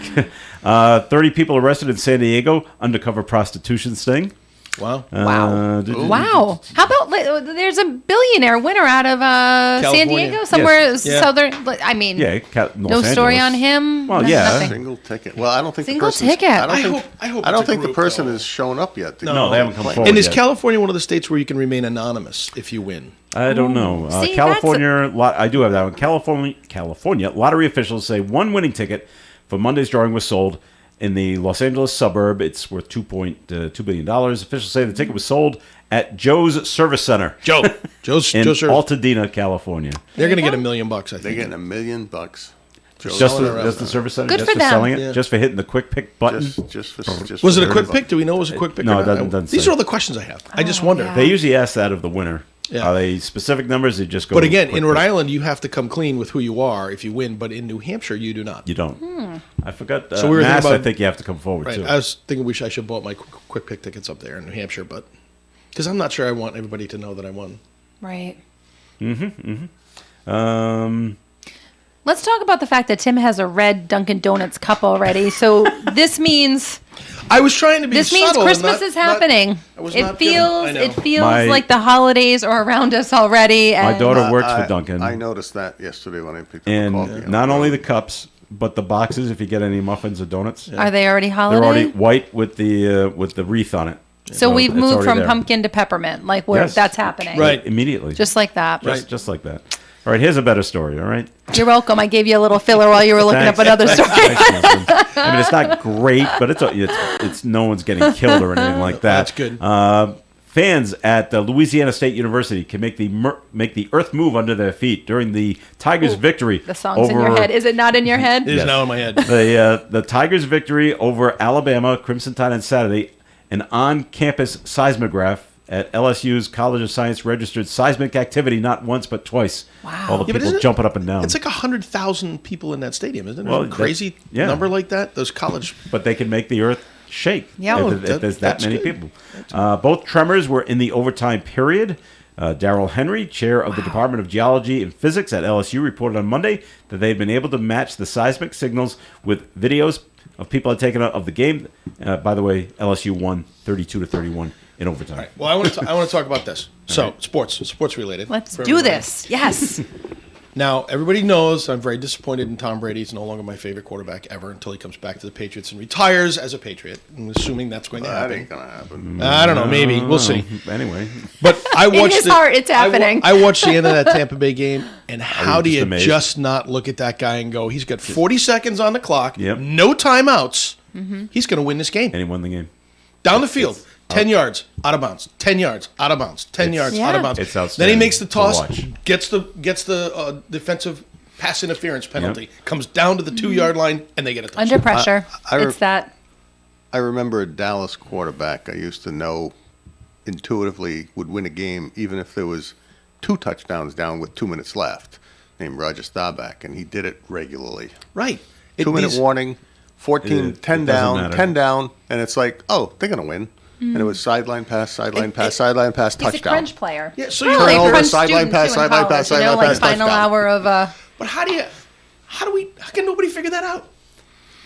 week. 30 people arrested in San Diego, undercover prostitution sting. Wow. Wow. Did you- Wow. How about there's a billionaire winner out of San California. Diego, somewhere Yes. Yeah. southern. I mean, Yeah, no story on him. Well, no- yeah. nothing. Single ticket. Well, I don't think Single the person's, ticket. I don't I think, hope- I hope I don't it's a think the group, person though. has shown up yet. to No, they haven't come complain. forward. And is yet. California one of the states where you can remain anonymous if you win? I don't know. See, California, I do have that one. California lottery officials say one winning ticket for Monday's drawing was sold in the Los Angeles suburb. It's worth $2.2 billion. Officials say the ticket was sold at Joe's Service Center Joe's in Joe's Altadena, California. They're going to get $1 million, I They're think. getting $1 million. Just Selling for, around just the that. Service Center? Good just for for them. selling it? Yeah. Just for hitting the quick pick button? Just Was for it a quick 30 pick? Do we know it was a quick pick? No, or it not? doesn't These say. are all the questions I have. I just wonder. yeah. They usually ask that of the winner. Yeah. Are they specific numbers? They just go. But again, quick in Rhode pick? Island, you have to come clean with who you are if you win. But in New Hampshire, you do not. You don't. I forgot. So we were thinking Mass, I about- think you have to come forward Right. too. I was thinking I should bought my quick pick tickets up there in New Hampshire, but because I'm not sure I want everybody to know that I won. Right. Um, Let's talk about the fact that Tim has a red Dunkin' Donuts cup already. So this means I was trying to be. this means subtle and Christmas not- is happening. I was It not kidding. feels I know. it feels My- like the holidays are around us already. my And daughter works I- for Dunkin'. I noticed that yesterday when I picked up a coffee. And not only the cups, but the boxes. If you get any muffins or donuts, are they already holiday? they're already white with the wreath on it. so we've it's moved already from there. pumpkin to peppermint. Like where Yes. that's happening. Right. Immediately, Just like that. just like that. All right, here's a better story. All right. You're welcome. I gave you a little filler while you were looking up Thanks. another story. Thanks, Nelson. I mean, it's not great, but it's no one's getting killed or anything like that. That's good. Fans at Louisiana State University can make the earth move under their feet during the Tigers' victory. The song's in your head. Is it not in your head? It is now in my head. The Tigers' victory over Alabama Crimson Tide on Saturday. An on-campus seismograph at LSU's College of Science registered seismic activity not once but twice. Wow. All the Yeah, but people isn't it- jumping up and down. It's like 100,000 people in that stadium, isn't it? Well, A crazy yeah. number like that? Those college. But they can make the earth shake Yeah. if there's that That's many good. people. Both tremors were in the overtime period. Darrell Henry, chair of the Department of Geology and Physics at LSU, reported on Monday that they had been able to match the seismic signals with videos of people had taken of the game. By the way, LSU won 32-31 in overtime. Well, I want to talk about this. So, sports related. Let's for do everybody. this. Yes. Now, everybody knows I'm very disappointed in Tom Brady. He's no longer my favorite quarterback ever until he comes back to the Patriots and retires as a Patriot. I'm assuming that's going to That happen. ain't gonna happen. I don't know. Maybe we'll see. Anyway, But I watched his heart, it's happening. I watched the end of that Tampa Bay game, and how do just you amazed? just not look at that guy and go, he's got 40 seconds on the clock, Yep. no timeouts. He's going to win this game. and he won the game. Down the field, 10 yards, out of bounds, 10 yards, out of bounds, 10 yards, out Yeah. of bounds. It's Then he outstanding makes the to toss, watch. gets the defensive pass interference penalty, comes down to the 2-yard line, and they get a touchdown. Under pressure. I- It's that. I remember a Dallas quarterback I used to know intuitively would win a game even if there was 2 touchdowns down with 2 minutes left, named Roger Staubach, and he did it regularly. Right. 2-minute these- warning, 14, It 10 doesn't down, matter. 10 down, and it's like, oh, they're going to win. And it was sideline pass, sideline pass, sideline pass, He's a touchdown. crunch player. Yeah, so Kind you're of like turnover, crunch sideline student, pass, too, in sideline college, pass, you know, sideline like pass, final touchdown. hour of But how can nobody figure that out?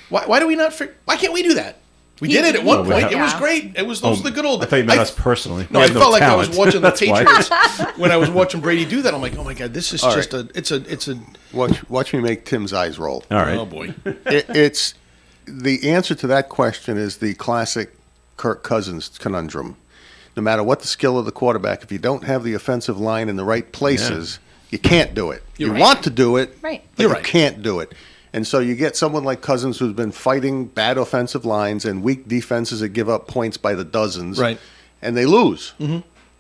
Why do we not why can't we do that? We did it at one Well, we point. have- It was Yeah. great. It was those are the good old I thought you meant us personally. No, We I have felt like I was talent. watching the That's why. Patriots when I was watching Brady do that. I'm like, oh my god, this is All just right. it's a Watch me make Tim's eyes roll. All right. oh boy. It's the answer to that question is the classic Kirk Cousins conundrum. No matter what the skill of the quarterback, if you don't have the offensive line in the right places, you can't do it. You right. want to do it, Right. but You're you right. can't do it. And so you get someone like Cousins who's been fighting bad offensive lines and weak defenses that give up points by the dozens, Right. and they lose.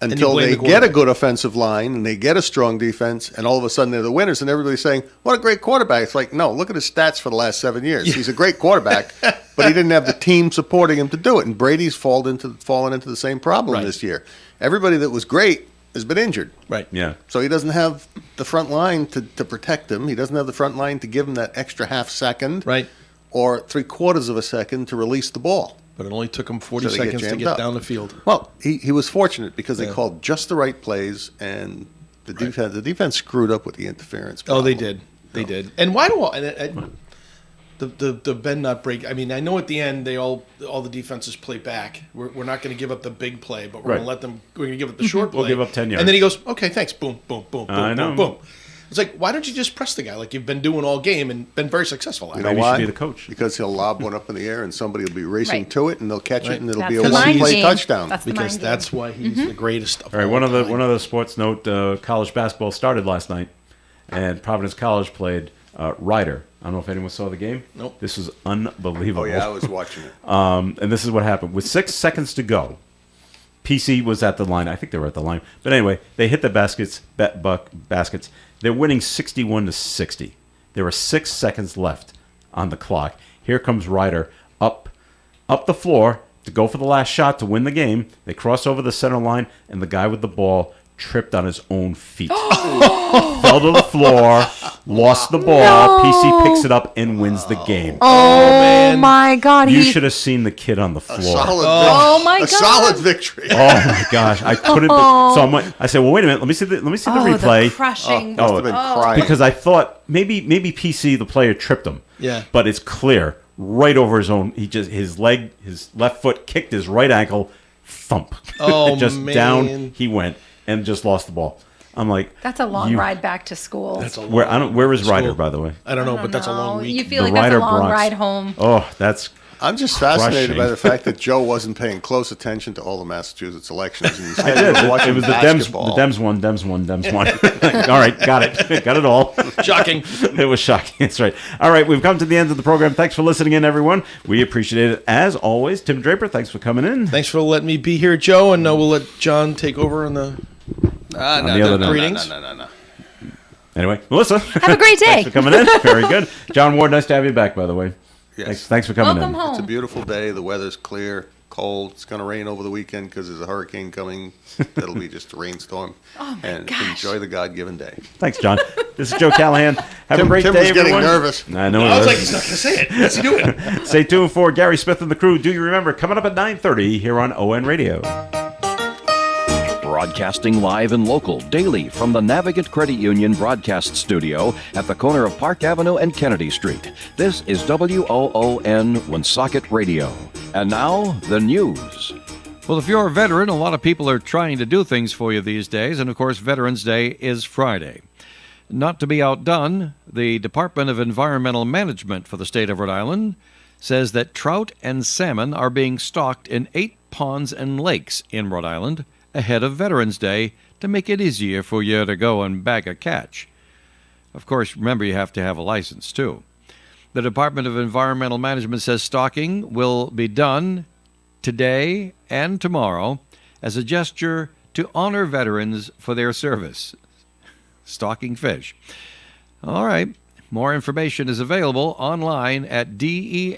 Until blame they the get a quarterback. good offensive line and they get a strong defense, and all of a sudden they're the winners, and everybody's saying, "What a great quarterback!" It's like, no, look at his stats for the last 7 years. He's a great quarterback, but he didn't have the team supporting him to do it. And Brady's fallen into the same problem Right. this year. Everybody that was great has been injured, Right. Yeah. so he doesn't have the front line to protect him. He doesn't have the front line to give him that extra half second, Right. or 3/4 of a second to release the ball. But it only took him 40 So they get seconds to jammed get up. down the field. Well, he was fortunate because they Yeah. called just the right plays, and the defense screwed up with the interference. Oh, they problem. did. They did. And why do the bend not break? I mean, I know at the end all the defenses play back. We're not going to give up the big play, but we're Right. going to let them. We're going to give up the short play. We'll give up 10 yards. And then he goes, "Okay, thanks." Boom, boom, boom, boom, I know. boom, boom. It's like, why don't you just press the guy like you've been doing all game and been very successful at? You it? know Maybe you should why? be the coach. Because he'll lob one up in the air, and somebody will be racing Right. to it, and they'll catch Right. it, and it'll That's be a the mind one-play game. touchdown. That's the Because mind that's game. why he's the greatest of All right, all one time. other sports note: college basketball started last night, and Providence College played Rider. I don't know if anyone saw the game. Nope. This was unbelievable. Oh yeah, I was watching it. And this is what happened. With 6 seconds to go, PC was at the line. I think they were at the line. But anyway, they hit the baskets. They're winning 61-60. There were 6 seconds left on the clock. Here comes Ryder up the floor to go for the last shot to win the game. They cross over the center line, and the guy with the ball tripped on his own feet. Fell to the floor, lost the ball. PC picks it up and wins the game. Oh my God! You should have seen the kid on the floor. Oh, my a God. solid victory. Oh my gosh, I couldn't. So I said, "Well, wait a minute. Let me see the replay." The crushing. Must have been crying. Because I thought maybe PC the player tripped him. Yeah. But it's clear right over his own. His left foot kicked his right ankle. Thump. Oh, just man. down he went and just lost the ball. I'm like, That's a long you- ride back to school. That's a Where long Where is school. Ryder, by the way? I don't know, but that's a long week. You feel The like that's a Ryder long Bronx. ride home. Oh, that's I'm just fascinated Crushing. by the fact that Joe wasn't paying close attention to all the Massachusetts elections. And I did. was watching It was the basketball. Dems won. All right, got it. Got it all. Shocking. It was shocking. That's right. All right, we've come to the end of the program. Thanks for listening in, everyone. We appreciate it as always. Tim Draper, thanks for coming in. Thanks for letting me be here, Joe, and we'll let John take over on the greetings. No. Anyway, Melissa, Have a great day. thanks for coming in. Very good. John Ward, nice to have you back, by the way. Yes. Thanks for coming Welcome in. home. It's a beautiful day. The weather's clear, cold. It's going to rain over the weekend because there's a hurricane coming. That'll be just a rainstorm. Oh, my and gosh. enjoy the God-given day. Thanks, John. This is Joe Callahan. Have a great Tim day, was getting everyone. nervous. I know. I was it like, he's not going to say it. What's he doing? Stay tuned for Gary Smith and the crew. Do you remember coming up at 9:30 here on ON Radio? Broadcasting live and local daily from the Navigant Credit Union broadcast studio at the corner of Park Avenue and Kennedy Street. This is WOON Woonsocket Radio. And now, the news. Well, if you're a veteran, a lot of people are trying to do things for you these days, and of course, Veterans Day is Friday. Not to be outdone, the Department of Environmental Management for the state of Rhode Island says that trout and salmon are being stocked in 8 ponds and lakes in Rhode Island ahead of Veterans Day to make it easier for you to go and bag a catch. Of course, remember you have to have a license, too. The Department of Environmental Management says stocking will be done today and tomorrow as a gesture to honor veterans for their service. Stocking fish. All right. More information is available online at dem.ri.